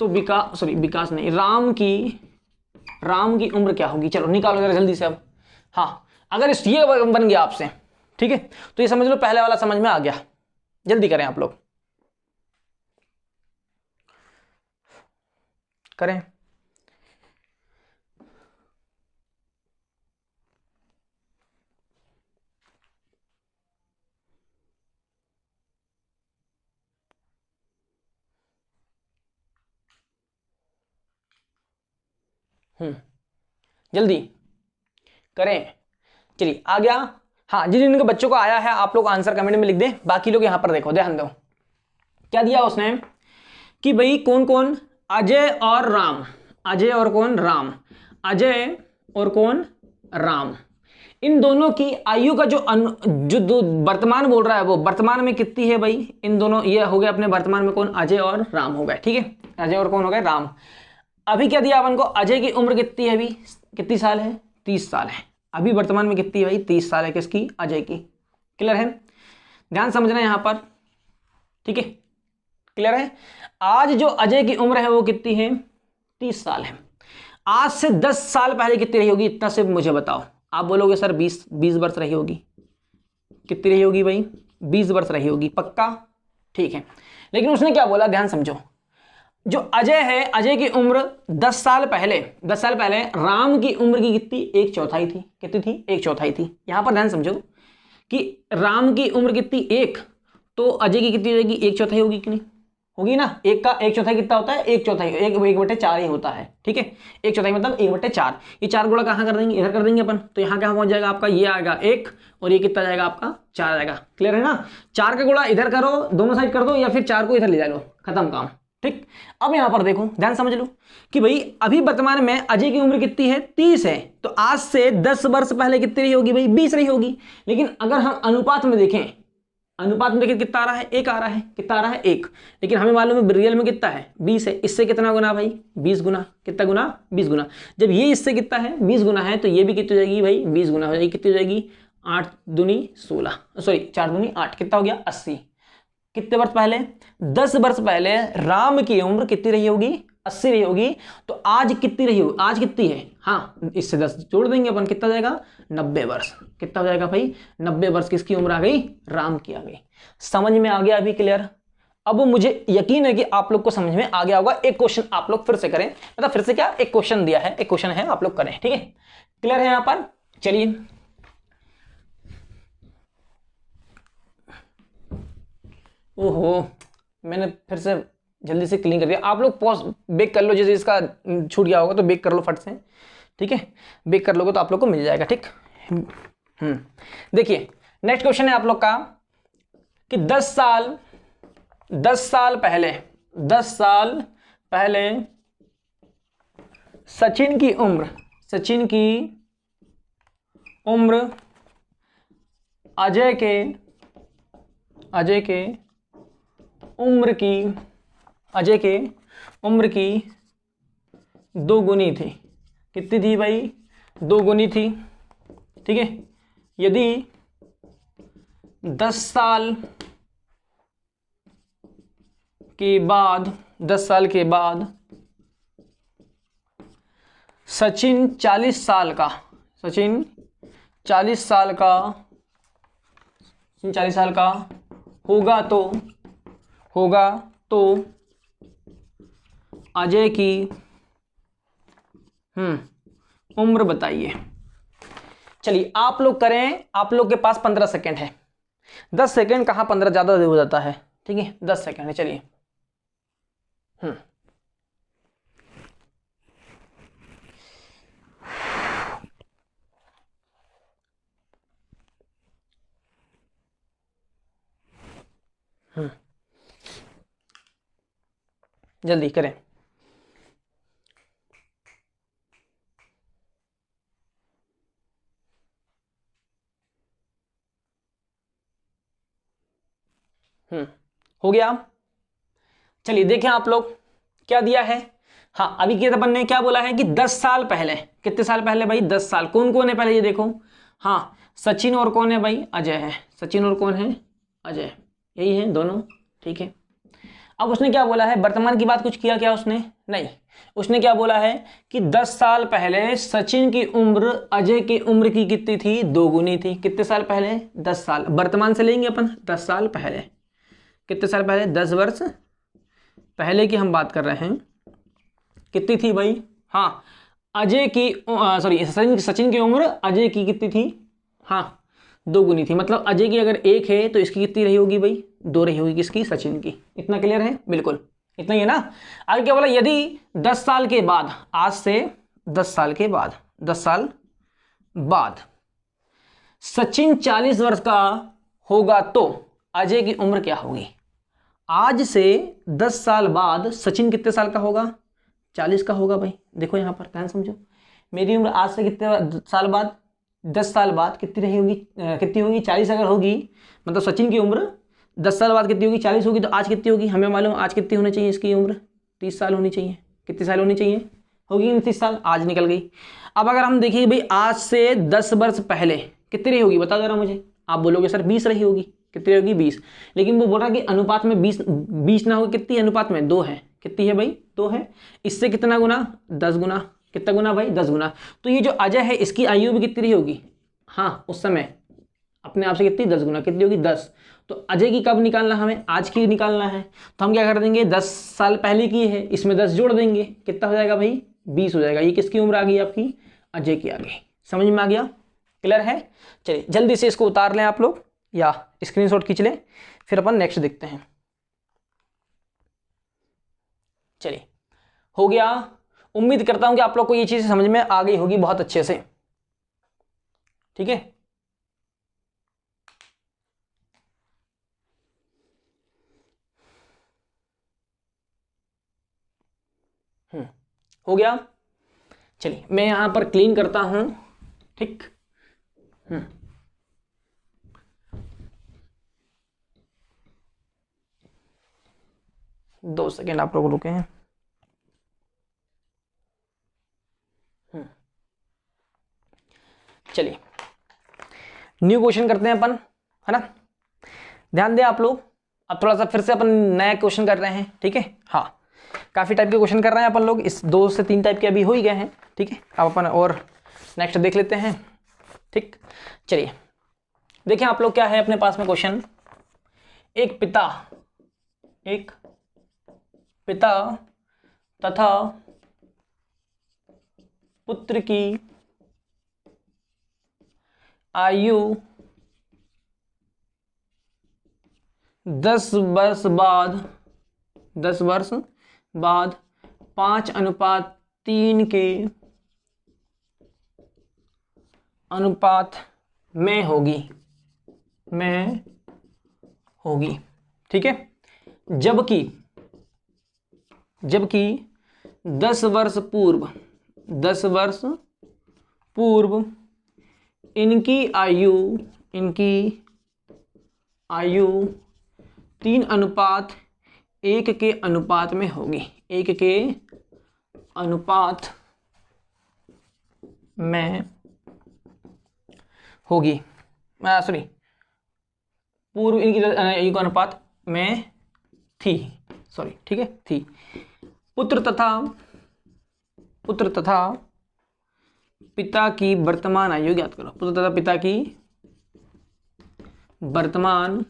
तो विकास नहीं, राम की उम्र क्या होगी। चलो निकालो जरा जल्दी से अब। हाँ अगर ये बन गया आपसे, ठीक है, तो ये समझ लो पहले वाला समझ में आ गया। जल्दी करें आप लोग, करें। जल्दी करें, चलिए आ गया। हाँ जिन जिनके बच्चों को आया है आप लोग आंसर कमेंट में लिख दें, बाकी लोग यहां पर देखो ध्यान दो क्या दिया उसने कि भाई कौन कौन, अजय और राम, अजय और कौन राम, अजय और कौन राम, इन दोनों की आयु का जो वर्तमान बोल रहा है वो वर्तमान में कितनी है भाई। इन दोनों ये हो गया अपने वर्तमान में कौन, अजय और राम हो गए, ठीक है, अजय और कौन हो गए राम। अभी क्या दिया अपन को, अजय की उम्र कितनी है, अभी कितनी साल है, 30 साल है। अभी वर्तमान में कितनी है भाई, 30 साल है किसकी, अजय की। क्लियर है, ध्यान समझना यहां पर, ठीक है, क्लियर है। आज जो अजय की उम्र है वो कितनी है, 30 साल है। आज से 10 साल पहले कितनी रही होगी, इतना सिर्फ मुझे बताओ। आप बोलोगे सर 20 वर्ष रही होगी। कितनी रही होगी भाई, 20 वर्ष रही होगी, पक्का, ठीक है। लेकिन उसने क्या बोला, ध्यान समझो। जो अजय है, अजय की उम्र 10 साल पहले राम की उम्र की कितनी, 1/4 थी। कितनी थी, 1/4 थी। यहां पर ध्यान समझो कि राम की उम्र कितनी 1, तो अजय की कितनी रहेगी, 1/4 होगी कि नहीं, होगी ना। 1 का 1/4 कितना होता है, 1/4, 1/4 ही होता है, ठीक है। 1/4 मतलब 1/4। ये 4 गुणा कहाँ कर देंगे, इधर कर देंगे अपन, तो यहाँ क्या पहुंच जाएगा आपका, ये आएगा 1 और ये कितना जाएगा आपका 4 आएगा। क्लियर है ना, 4 का गुणा इधर करो, दोनों साइड कर दो, या फिर 4 को इधर ले जा लो, खत्म काम, ठीक। अब यहां पर देखो, ध्यान समझ लो कि भाई अभी वर्तमान में अजय की उम्र कितनी है, 30 है। तो आज से 10 वर्ष पहले कितनी रही होगी भाई, 20 रही होगी। लेकिन अगर हम अनुपात में देखें, कितना आ रहा है, 1 आ रहा है, कितना आ रहा है, 1। लेकिन हमें मालूम है रियल में कितना है, 20 है। इससे कितना गुना भाई, 20 गुना। कितना गुना, 20 गुना। जब ये इससे कितना है, 20 गुना है, तो ये भी कितनी हो जाएगी भाई, 20 गुना हो जाएगी। कितनी हो जाएगी, 8 दूनी 16, सॉरी 4 दूनी 8, कितना हो गया, 80। कितने वर्ष पहले, 10 वर्ष पहले राम की उम्र कितनी रही होगी, 80 रही होगी। तो आज कितनी रही होगी, आज कितनी है, हाँ इससे 10 जोड़ देंगे अपन, कितना जाएगा, 90 वर्ष। कितना हो जाएगा भाई, 90 वर्ष किसकी उम्र आ गई, राम की आ गई। समझ में आ गया अभी, क्लियर। अब मुझे यकीन है कि आप लोग को समझ में आ गया होगा। एक क्वेश्चन आप लोग फिर से करें, मतलब फिर से क्या, एक क्वेश्चन दिया है, एक क्वेश्चन है, आप लोग करें, ठीक है। क्लियर है यहां पर, चलिए। ओहो, मैंने फिर से जल्दी से क्लीन कर दिया। आप लोग पॉज बेक कर लो, जैसे इसका छूट गया होगा तो बेक कर लो फट से, ठीक है। बेक कर लोगे तो आप लोग को मिल जाएगा, ठीक। देखिए नेक्स्ट क्वेश्चन है आप लोग का कि 10 साल पहले सचिन की उम्र अजय के उम्र की 2 गुनी थी। कितनी थी भाई, 2 गुनी थी, ठीक है। यदि 10 साल के बाद सचिन 40 साल का होगा तो अजय की उम्र बताइए। चलिए आप लोग करें, आप लोग के पास 15 सेकेंड है। 10 सेकेंड कहां, 15 ज्यादा हो जाता है, ठीक है। 10 सेकेंड है, चलिए। जल्दी करें। हो गया। चलिए देखें आप लोग क्या दिया है। हाँ अभी किया अपन ने क्या बोला है कि 10 साल पहले, कितने साल पहले भाई, 10 साल। कौन कौन है पहले ये देखो, हाँ सचिन और कौन है भाई, अजय है। सचिन और कौन है, अजय, यही है दोनों, ठीक है। अब उसने क्या बोला है, वर्तमान की बात कुछ किया क्या उसने, नहीं। उसने क्या बोला है कि 10 साल पहले सचिन की उम्र अजय की उम्र की कितनी थी, 2 गुनी थी। कितने साल पहले, 10 साल। वर्तमान से लेंगे अपन 10 साल पहले। कितने साल पहले, 10 वर्ष पहले की हम बात कर रहे हैं। कितनी थी भाई, हाँ अजय की सॉरी सचिन की उम्र अजय की कितनी थी, हाँ 2 गुनी थी। मतलब अजय की अगर 1 है तो इसकी कितनी रही होगी भाई, 2 रही होगी, किसकी, सचिन की। इतना क्लियर है, बिल्कुल इतना ही है ना। आगे क्या बोला, यदि 10 साल के बाद, आज से 10 साल के बाद, 10 साल बाद सचिन 40 वर्ष का होगा तो अजय की उम्र क्या होगी। आज से 10 साल बाद सचिन कितने साल का होगा, 40 का होगा भाई। देखो यहां पर ध्यान समझो, मेरी उम्र आज से कितने साल बाद, 10 साल बाद कितनी रही होगी, कितनी होगी, 40 अगर होगी, मतलब सचिन की उम्र 10 साल बाद कितनी होगी, 40 होगी। तो आज कितनी होगी, हमें मालूम आज कितनी होनी चाहिए इसकी उम्र, 30 साल होनी चाहिए। कितनी साल होनी चाहिए, होगी 29 साल, आज निकल गई। अब अगर हम देखिए भाई आज से 10 वर्ष पहले कितनी रही होगी, बता जरा मुझे। आप बोलोगे सर 20 रही होगी, कितनी होगी 20, लेकिन वो बोल रहा है कि अनुपात में 20 ना होगी, कितनी अनुपात में 2 है, कितनी है भाई 2 है। इससे कितना गुना, 10 गुना, कितना गुना भाई 10 गुना। तो ये जो अजय है इसकी आयु भी कितनी रही होगी, हाँ उस समय अपने आप से कितनी 10 गुना, कितनी होगी 10। तो अजय की कब निकालना, हमें आज की निकालना है, तो हम क्या कर देंगे 10 साल पहले की है, इसमें 10 जोड़ देंगे, कितना हो जाएगा भाई 20 हो जाएगा। ये किसकी उम्र आ गई आपकी, अजय की आ गई। समझ में आ गया, क्लियर है। चलिए जल्दी से इसको उतार लें आप लोग या स्क्रीनशॉट खींच लें, फिर अपन नेक्स्ट देखते हैं। चलिए हो गया, उम्मीद करता हूं कि आप लोग को ये चीज समझ में आ गई होगी बहुत अच्छे से, ठीक है। हो गया। चलिए मैं यहां पर क्लीन करता हूं, ठीक। 2 सेकेंड आप लोग रुके हैं। चलिए न्यू क्वेश्चन करते हैं अपन, है ना। ध्यान दें आप लोग, अब थोड़ा सा फिर से अपन नया क्वेश्चन कर रहे हैं, ठीक है। हाँ काफी टाइप के क्वेश्चन कर रहे हैं अपन लोग, इस 2 से 3 टाइप के अभी हो ही गए हैं, ठीक है। अब अपन और नेक्स्ट देख लेते हैं, ठीक। चलिए देखें आप लोग क्या है अपने पास में क्वेश्चन। एक पिता तथा पुत्र की आयु 10 वर्ष बाद 5:3 के अनुपात में होगी, ठीक है। जबकि 10 वर्ष पूर्व इनकी आयु 3:1 के अनुपात में होगी, 1 के अनुपात में होगी, सॉरी पूर्व इनकी आयु का अनुपात में थी, सॉरी ठीक है थी। पुत्र तथा पिता की वर्तमान आयु ज्ञात करो। पुत्र तथा पिता की वर्तमान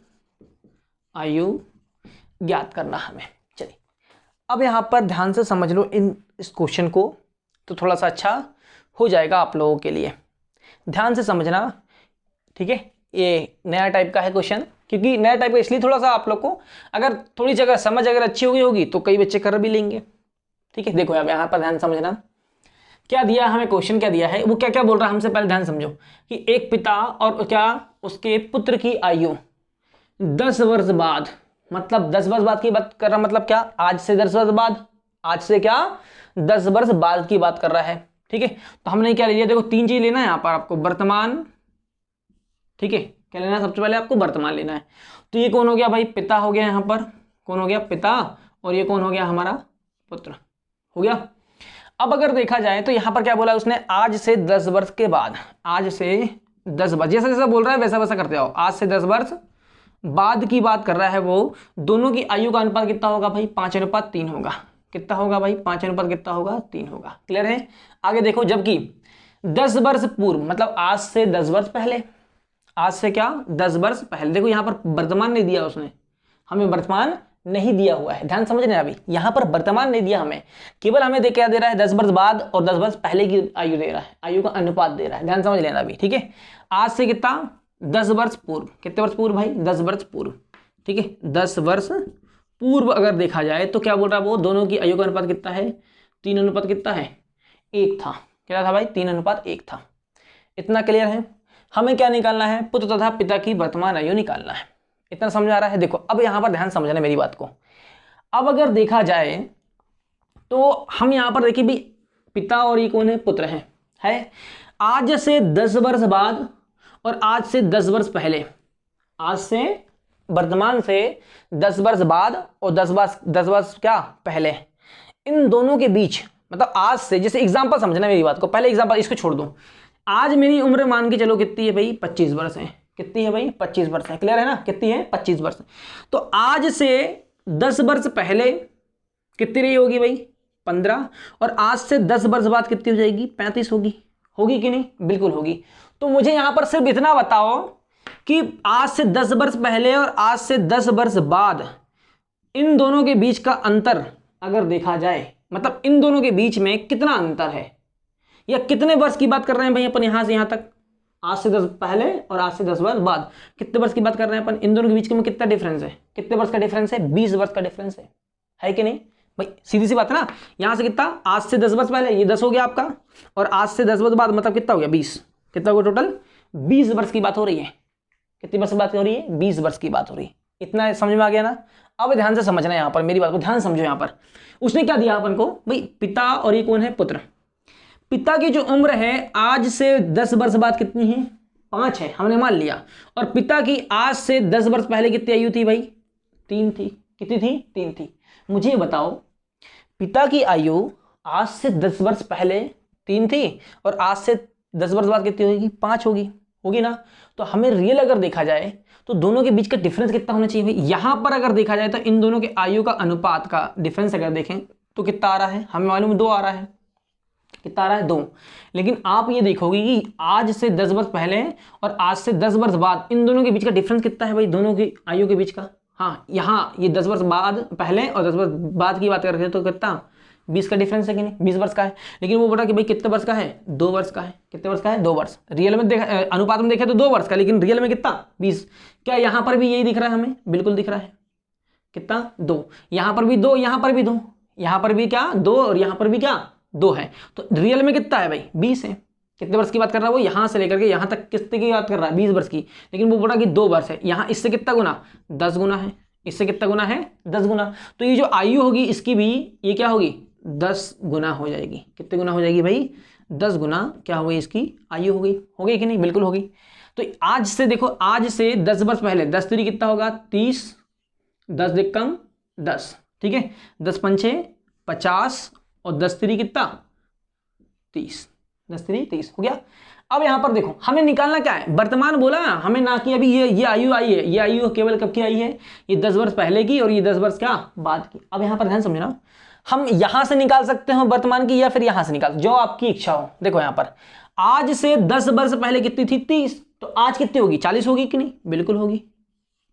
आयु ज्ञात करना हमें। चलिए अब यहां पर ध्यान से समझ लो इस क्वेश्चन को, तो थोड़ा सा अच्छा हो जाएगा आप लोगों के लिए। ध्यान से समझना, ठीक है। ये नया टाइप का है क्वेश्चन, क्योंकि नया टाइप का इसलिए थोड़ा सा आप लोग को अगर थोड़ी जगह समझ अगर अच्छी हो गई होगी तो कई बच्चे कर भी लेंगे, ठीक है। देखो अब यहाँ पर ध्यान समझना, क्या दिया हमें क्वेश्चन, क्या दिया है वो क्या क्या बोल रहा है हमसे, पहले ध्यान समझो कि एक पिता और क्या उसके पुत्र की आयु 10 वर्ष बाद, मतलब 10 वर्ष बाद की बात कर रहा, मतलब क्या आज से 10 वर्ष बाद, आज से क्या 10 वर्ष बाद की बात कर रहा है, ठीक है। तो हमने क्या ले लिया, देखो 3 चीज लेना है यहाँ पर आपको, वर्तमान, ठीक है। क्या लेना है, सबसे पहले आपको वर्तमान लेना है। तो ये कौन हो गया भाई, पिता हो गया, यहाँ पर कौन हो गया पिता, और ये कौन हो गया हमारा पुत्र हो गया। अब अगर देखा जाए तो यहाँ पर क्या बोला उसने, आज से 10 वर्ष के बाद, आज से 10 वर्ष, जैसा जैसा बोल रहा है वैसा वैसा करते आओ। आज से 10 वर्ष बाद की बात कर रहा है वो, दोनों की आयु का अनुपात कितना होगा भाई 5:3 होगा। कितना होगा भाई 5 कितना होगा 3 होगा। क्लियर है। आगे देखो, जबकि 10 वर्ष पूर्व, मतलब आज से 10 वर्ष पहले, आज से क्या 10 वर्ष पहले, देखो यहाँ पर वर्तमान नहीं दिया उसने, हमें वर्तमान नहीं दिया हुआ है, ध्यान समझ रहे हैं। अभी यहाँ पर वर्तमान नहीं दिया हमें, केवल हमें क्या दे रहा है 10 वर्ष बाद और 10 वर्ष पहले की आयु दे रहा है, आयु का अनुपात दे रहा है, ध्यान समझ लेना अभी, ठीक है। आज से कितना 10 वर्ष पूर्व, कितने वर्ष पूर्व भाई 10 वर्ष पूर्व, ठीक है। 10 वर्ष पूर्व अगर देखा जाए तो क्या बोल रहा है वो, दोनों की आयु का अनुपात कितना है 3 कितना है 1 था। क्या था भाई 3:1 था। इतना क्लियर है। हमें क्या निकालना है, पुत्र तथा पिता की वर्तमान आयु निकालना है। इतना समझ आ रहा है। देखो अब यहां पर ध्यान समझना मेरी बात को। अब अगर देखा जाए तो हम यहां पर देखिए भी पिता और ये कौन है, पुत्र है। आज से 10 वर्ष बाद और आज से 10 वर्ष पहले, आज से वर्तमान से 10 वर्ष बाद और 10 वर्ष क्या पहले, इन दोनों के बीच मतलब आज से, जैसे एग्जांपल समझना मेरी बात को, पहले एग्जांपल इसको छोड़ दो। आज मेरी उम्र मान के चलो कितनी है भाई, 25 वर्ष है। कितनी है भाई, 25 वर्ष है। क्लियर है ना, कितनी है, 25 वर्ष। तो आज से 10 वर्ष पहले कितनी रही होगी भाई, 15, और आज से 10 वर्ष बाद कितनी हो जाएगी, 35 होगी। होगी कि नहीं, बिल्कुल होगी। तो मुझे यहां पर सिर्फ इतना बताओ कि आज से 10 वर्ष पहले और आज से 10 वर्ष बाद इन दोनों के बीच का अंतर अगर देखा जाए, मतलब इन दोनों के बीच में कितना अंतर है, या कितने वर्ष की बात कर रहे हैं भाई अपन यहां से यहां तक, आज से 10 पहले और आज से 10 वर्ष बाद कितने वर्ष की बात कर रहे हैं अपन, इन दोनों के बीच में कितना डिफरेंस है, कितने वर्ष का डिफरेंस है, 20 वर्ष का डिफरेंस है कि नहीं भाई, सीधी सी बात है ना। यहां से कितना, आज से 10 वर्ष पहले ये 10 हो गया आपका, और आज से 10 वर्ष बाद मतलब कितना हो गया, 20। कितना हो गया टोटल, 20 वर्ष की बात हो रही है। कितनी वर्ष की बात हो रही है, 20 वर्ष की बात हो रही है। इतना समझ में आ गया ना। अब ध्यान से समझना, यहां पर मेरी बात को ध्यान समझो। यहां पर उसने क्या दिया अपन को भाई, पिता और ये कौन है, पुत्र। पिता की जो उम्र है आज से 10 वर्ष बाद कितनी है, 5 है, हमने मान लिया। और पिता की आज से 10 वर्ष पहले कितनी आयु थी भाई, 3 थी। कितनी थी, 3 थी। मुझे बताओ पिता की आयु आज से 10 वर्ष पहले 3 थी और आज से 10 वर्ष बाद कितनी होगी, 5 होगी। होगी ना। तो हमें रियल अगर देखा जाए तो दोनों के बीच का डिफरेंस कितना होना चाहिए भाई, यहां पर अगर देखा जाए तो इन दोनों के आयु का अनुपात का डिफरेंस अगर देखें तो कितना आ रहा है, हमें मालूम 2 आ रहा है। कितना आ रहा है, 2। लेकिन आप ये देखोगे कि आज से 10 वर्ष पहले और आज से 10 वर्ष बाद इन दोनों के बीच का डिफरेंस कितना है भाई, दोनों की आयु के बीच का। हाँ, यहाँ ये 10 वर्ष बाद पहले और 10 वर्ष बाद की बात कर रहे हैं तो कितना, 20 का डिफरेंस है कि नहीं, 20 वर्ष का है। लेकिन वो बोला कि भाई कितने वर्ष का है, 2 वर्ष का है। कितने वर्ष का है, 2 वर्ष। रियल में देखा, अनुपात में देखा तो 2 वर्ष का, लेकिन रियल में कितना, 20। क्या यहाँ पर भी यही दिख रहा है हमें, बिल्कुल दिख रहा है। कितना, 2। यहाँ पर भी 2, यहाँ पर भी 2, यहाँ पर भी क्या 2 और यहाँ पर भी क्या 2 है। तो रियल में कितना है भाई, 20 है। कितने वर्ष की बात कर रहा है वो, यहाँ से लेकर के यहाँ तक कितने की बात कर रहा है, 20 वर्ष की। लेकिन वो बोला कि 2 वर्ष है। यहाँ इससे कितना गुना, 10 गुना है। इससे कितना गुना है, 10 गुना। तो ये जो आयु होगी इसकी भी ये क्या होगी, 10 गुना हो जाएगी। कितने गुना हो जाएगी भाई, 10 गुना क्या हो गई, इसकी आयु हो गई कि नहीं, बिल्कुल होगी। तो आज से देखो, आज से 10 वर्ष पहले 10 3 कितना होगा, 30, 10 दिक कम 10, ठीक है। 10 पंचे 50 और 10 3 कितना, 30। 10 3 30 हो गया। अब यहां पर देखो हमें निकालना क्या है, वर्तमान बोला हमें ना कि अभी ये आयु आई है, ये आयु केवल कब की आई है, ये 10 वर्ष पहले की और ये 10 वर्ष क्या बाद की। अब यहां पर ध्यान समझना, हम यहां से निकाल सकते हो वर्तमान की या फिर यहां से निकाल, जो आपकी इच्छा हो। देखो यहां पर आज से 10 वर्ष पहले कितनी थी, 30। तो आज कितनी होगी, 40 होगी कि नहीं, बिल्कुल होगी।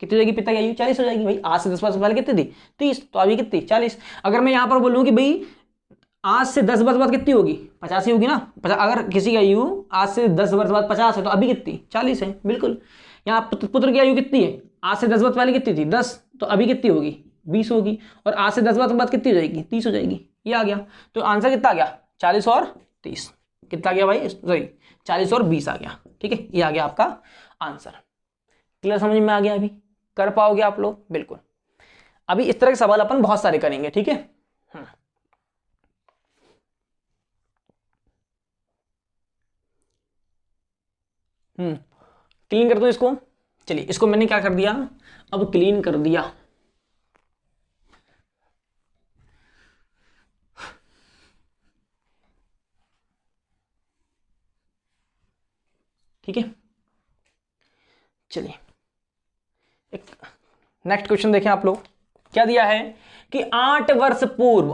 कितनी हो जाएगी पिता की आयु, 40 हो जाएगी भाई। आज से 10 वर्ष पहले कितनी थी, 30, तो अभी कितनी, 40। अगर मैं यहां पर बोलूं कि भाई आज से 10 वर्ष बाद कितनी होगी, 85 होगी ना। अगर किसी की आयु आज से 10 वर्ष बाद 50 है तो अभी कितनी, 40 है, बिल्कुल। यहाँ पुत्र की आयु कितनी है, आज से 10 वर्ष पहले कितनी थी, 10, तो अभी कितनी होगी, 20 होगी। और आज से 10 वर्ष बाद कितनी हो जाएगी, 30 हो जाएगी। ये आ गया। तो आंसर कितना आ गया, 40 और 30। कितना आ गया भाई, सॉरी 40 और 20 आ गया, ठीक है। ये आ गया आपका आंसर। क्लियर, समझ में आ गया, अभी कर पाओगे आप लोग, बिल्कुल। अभी इस तरह के सवाल अपन बहुत सारे करेंगे, ठीक है। क्लीन कर दो इसको। चलिए, इसको मैंने क्या कर दिया, अब क्लीन कर दिया। ठीक है, चलिए एक नेक्स्ट क्वेश्चन देखें आप लोग। क्या दिया है कि 8 वर्ष पूर्व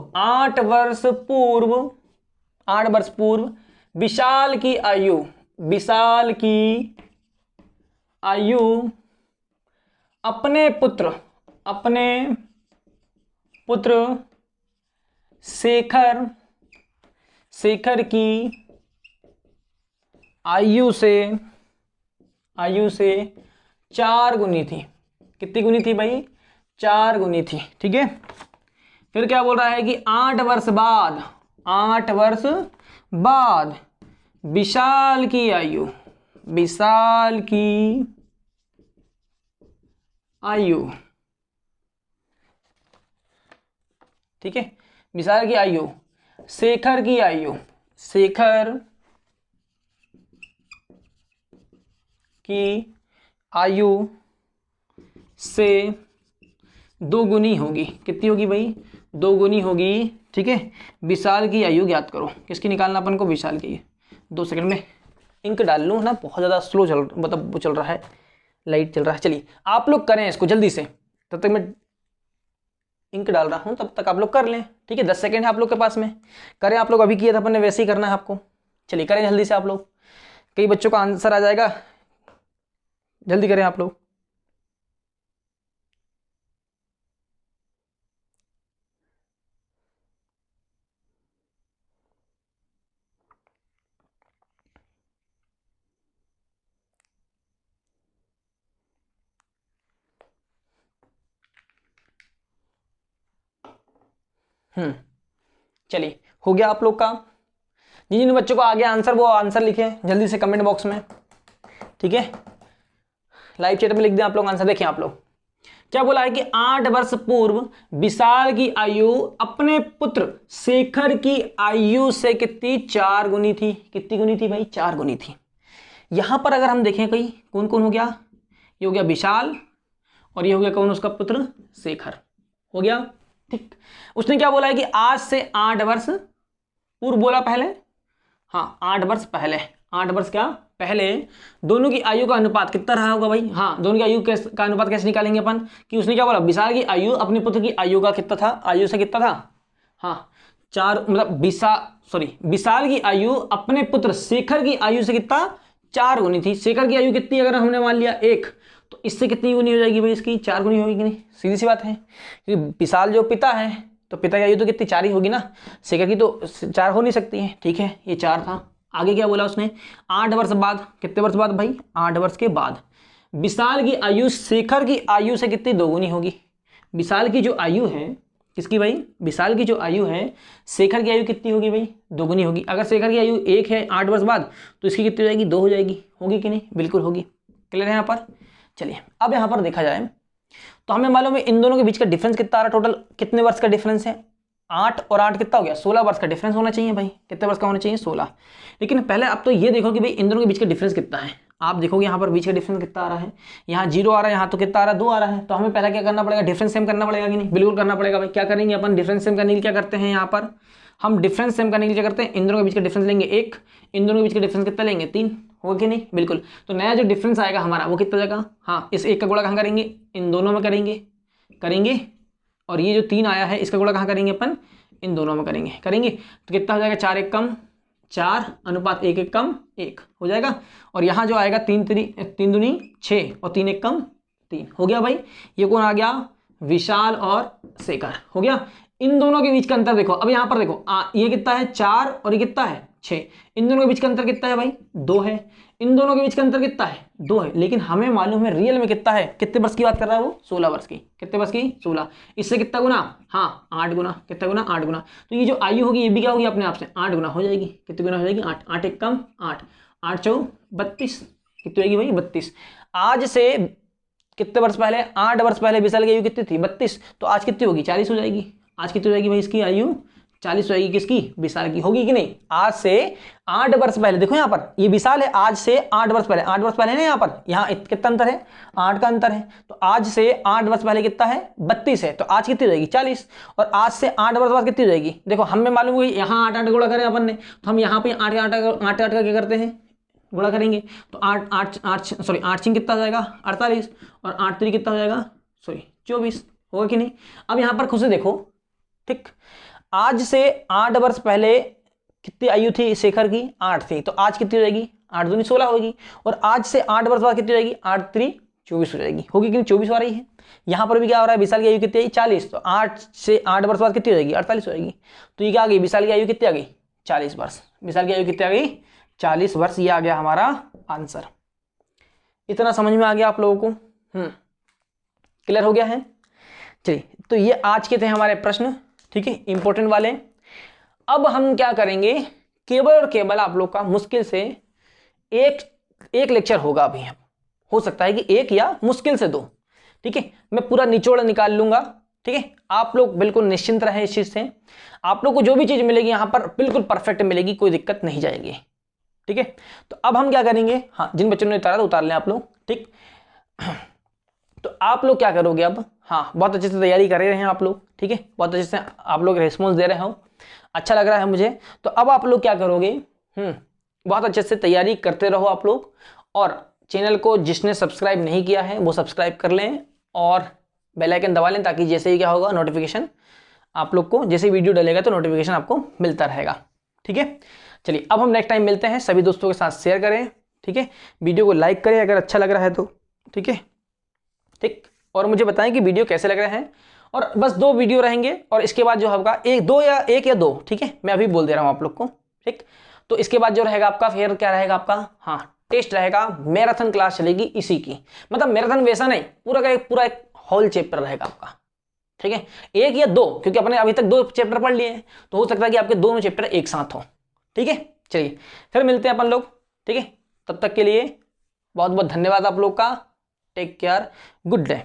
विशाल की आयु अपने पुत्र शेखर की आयु से 4 गुनी थी। कितनी गुनी थी भाई, 4 गुनी थी, ठीक है। फिर क्या बोल रहा है कि 8 वर्ष बाद विशाल की आयु, ठीक है, विशाल की आयु शेखर की आयु से 2 गुनी होगी। कितनी होगी भाई, 2 गुनी होगी, ठीक है, विशाल की आयु ज्ञात करो। किसकी निकालना अपन को? विशाल की। 2 सेकंड में इंक डाल लूँ ना, बहुत ज़्यादा स्लो मतलब वो चल रहा है, लाइट चल रहा है। चलिए आप लोग करें इसको जल्दी से, तब तक मैं इंक डाल रहा हूँ, तब तक आप लोग कर लें। ठीक है, 10 सेकंड है आप लोग के पास में, करें। आप लोग अभी किया था अपन ने, वैसे ही करना है आपको। चलिए करें जल्दी से आप लोग, कई बच्चों का आंसर आ जाएगा, जल्दी करें आप लोग। चलिए हो गया आप लोग का। जिन जिन बच्चों को आ गया आंसर, वो आंसर लिखें जल्दी से कमेंट बॉक्स में। ठीक है, लाइव चैट में लिख दें आप लोग आंसर। देखें आप लोग क्या बोला है कि 8 वर्ष पूर्व विशाल की आयु अपने पुत्र शेखर की आयु से कितनी? 4 गुनी थी। कितनी गुनी थी भाई? 4 गुनी थी। यहां पर अगर हम देखें कोई कौन कौन हो गया, ये हो गया विशाल, और ये हो गया कौन? उसका पुत्र शेखर। हो गया ठीक। उसने क्या बोला है कि आज से 8 वर्ष पूर्व बोला पहले, हाँ 8 वर्ष पहले, 8 वर्ष क्या पहले दोनों की आयु का अनुपात कितना रहा होगा भाई? हाँ, दोनों की आयु का अनुपात कैसे निकालेंगे अपन? कि उसने क्या बोला? विशाल की आयु अपने पुत्र की आयु का कितना था? आयु से कितना था? हाँ 4, मतलब विशाल की आयु अपने पुत्र शेखर की आयु से कितना? 4 गुनी थी। शेखर की आयु कितनी अगर हमने मान लिया 1, तो इससे कितनी गुनी हो जाएगी भाई? इसकी 4 गुनी होगी कि नहीं? सीधी सी बात है, क्योंकि विशाल जो पिता है, तो पिता की आयु तो कितनी? 4 ही होगी ना, शेखर की तो 4 हो नहीं सकती है। ठीक है, ये 4 था। आगे क्या बोला उसने? 8 वर्ष बाद, कितने वर्ष बाद भाई? 8 वर्ष के बाद विशाल की आयु शेखर की आयु से कितनी? 2 गुनी होगी। विशाल की जो आयु है, किसकी भाई? विशाल की जो आयु है, शेखर की आयु कितनी होगी भाई? 2 गुनी होगी। अगर शेखर की आयु 1 है 8 वर्ष बाद, तो इसकी कितनी हो जाएगी? 2 हो जाएगी। होगी कि नहीं? बिल्कुल होगी। क्लियर है यहाँ पर? चलिए अब यहाँ पर देखा जाए तो हमें मालूम है इन दोनों के बीच का डिफरेंस कितना आ रहा है। टोटल कितने वर्ष का डिफरेंस है? 8 और 8 कितना हो गया? 16 वर्ष का डिफरेंस होना चाहिए भाई। कितने वर्ष का होना चाहिए? 16। लेकिन पहले आप तो ये देखो कि भाई इन दोनों के बीच का डिफरेंस कितना है। आप देखोगे यहाँ पर बीच का डिफरेंस कितना आ रहा है, यहाँ 0 आ रहा है, यहाँ तो कितना आ रहा है? 2 आ रहा है। तो हमें पहले क्या करना पड़ेगा? डिफरेंस सेम करना पड़ेगा कि नहीं? बिल्कुल करना पड़ेगा भाई। क्या करेंगे अपन? डिफरेंस सेम करने के लिए क्या करते हैं? यहाँ पर हम डिफरेंस सेम करने के लिए क्या करते हैं? इन दोनों के बीच का डिफरेंस लेंगे 1, इन दोनों के बीच का डिफरेंस कितना लेंगे? 3। होगा कि नहीं? बिल्कुल। तो नया जो डिफरेंस आएगा हमारा वो कितना जाएगा? हाँ, इस 1 का गुणा कहाँ करेंगे? इन दोनों में करेंगे। और ये जो 3 आया है इसका गुणा कहाँ करेंगे अपन? इन दोनों में करेंगे। तो कितना हो जाएगा? 4 1 कम 4 अनुपात 1 1 कम 1 हो जाएगा। और यहाँ जो आएगा 3 दूनी 6 और 3 1 कम 3 हो गया भाई। ये कौन आ गया? विशाल और शेखर। हो गया। इन दोनों के बीच का अंतर देखो। अब यहाँ पर देखो ये कितना है? 4 और ये कितना है? 6। इन दोनों के बीच का अंतर कितना है भाई? 2 है। इन दोनों के बीच का अंतर कितना है? 2 है। लेकिन हमें मालूम है रियल में कितना है? कितने वर्ष की बात कर रहा है वो? 16 वर्ष की। कितने वर्ष की? 16। इससे कितना गुना? हाँ 8 गुना। कितना गुना? 8 गुना। तो ये जो आयु होगी ये भी क्या होगी? अपने आप से 8 गुना हो जाएगी। कितने गुना हो जाएगी? 8। 8 1 कम 8, 8 4 32। कितनी होगी भाई? 32। आज से कितने वर्ष पहले? 8 वर्ष पहले विशाल की आयु कितनी थी? 32। तो आज कितनी होगी? 40 हो जाएगी। आज कितनी हो जाएगी भाई इसकी आयु? 40 हो जाएगी। किसकी? विशाल की। होगी कि नहीं? आज से 8 वर्ष पहले, देखो यहाँ पर ये विशाल है, आज से 8 वर्ष पहले, 8 वर्ष पहले ना, यहाँ पर यहाँ कितना अंतर है? 8 का अंतर है। तो आज से 8 वर्ष पहले कितना है? 32 है। तो आज कितनी हो जाएगी? 40। और आज से 8 वर्ष बाद कितनी हो जाएगी? देखो हमें मालूम हुई यहाँ 8 8 गुणा करें अपन ने, तो हम यहाँ पे 8 8 का क्या करते हैं? गुणा करेंगे। तो 8 छिंग कितना हो जाएगा? 48। और 8 3 कितना हो जाएगा? 24। होगा कि नहीं? अब यहाँ पर खुद से देखो। ठीक, आज से 8 वर्ष पहले कितनी आयु थी शेखर की? 8 थी। तो आज कितनी हो जाएगी? 8 दूनी 16 होगी। और आज से 8 वर्ष बाद कितनी हो जाएगी? 8 3 24 हो जाएगी। होगी कि नहीं? 24 हो रही है। यहाँ पर भी क्या हो रहा है? विशाल की आयु कितनी आई? 40। तो 8 से 8 वर्ष बाद कितनी हो जाएगी? 48 हो जाएगी। तो ये क्या आ गई? विशाल की आयु कितनी आ गई? 40 वर्ष। विशाल की आयु कितनी आ गई? 40 वर्ष। ये आ गया हमारा आंसर। इतना समझ में आ गया आप लोगों को? क्लियर हो गया है? चलिए, तो ये आज के थे हमारे प्रश्न। ठीक है, इंपॉर्टेंट वाले। अब हम क्या करेंगे? केवल और केवल आप लोग का मुश्किल से एक लेक्चर होगा अभी। हो सकता है कि 1 या मुश्किल से 2। ठीक है, मैं पूरा निचोड़ निकाल लूंगा। ठीक है, आप लोग बिल्कुल निश्चिंत रहें इस चीज से। आप लोग को जो भी चीज मिलेगी यहाँ पर बिल्कुल परफेक्ट मिलेगी, कोई दिक्कत नहीं जाएगी। ठीक है, तो अब हम क्या करेंगे? हाँ, जिन बच्चों ने उतारा तो उतार लें आप लोग। ठीक, तो आप लोग क्या करोगे अब, हाँ बहुत अच्छे से तैयारी कर रहे हैं आप लोग, ठीक है, बहुत अच्छे से आप लोग रिस्पॉन्स दे रहे हो, अच्छा लग रहा है मुझे। तो अब आप लोग क्या करोगे, बहुत अच्छे से तैयारी करते रहो आप लोग, और चैनल को जिसने सब्सक्राइब नहीं किया है वो सब्सक्राइब कर लें और बेल आइकन दबा लें, ताकि जैसे ही क्या होगा नोटिफिकेशन आप लोग को, जैसे वीडियो डलेगा तो नोटिफिकेशन आपको मिलता रहेगा, ठीक है। चलिए अब हम नेक्स्ट टाइम मिलते हैं, सभी दोस्तों के साथ शेयर करें, ठीक है, वीडियो को लाइक करें अगर अच्छा लग रहा है तो, ठीक है, ठीक, और मुझे बताएं कि वीडियो कैसे लग रहे हैं। और बस 2 वीडियो रहेंगे और इसके बाद जो होगा एक या दो, ठीक है, मैं अभी बोल दे रहा हूं आप लोग को, ठीक। तो इसके बाद जो रहेगा आपका, फिर क्या रहेगा आपका, हाँ टेस्ट रहेगा, मैराथन क्लास चलेगी इसी की, मतलब मैराथन वैसा नहीं, पूरा एक होल चैप्टर रहेगा आपका, ठीक है, 1 या 2, क्योंकि अपने अभी तक 2 चैप्टर पढ़ लिए हैं, तो हो सकता है कि आपके दोनों चैप्टर एक साथ हो, ठीक है। चलिए फिर मिलते हैं अपन लोग, ठीक है, तब तक के लिए बहुत बहुत धन्यवाद आप लोग का, टेक केयर, गुड डे।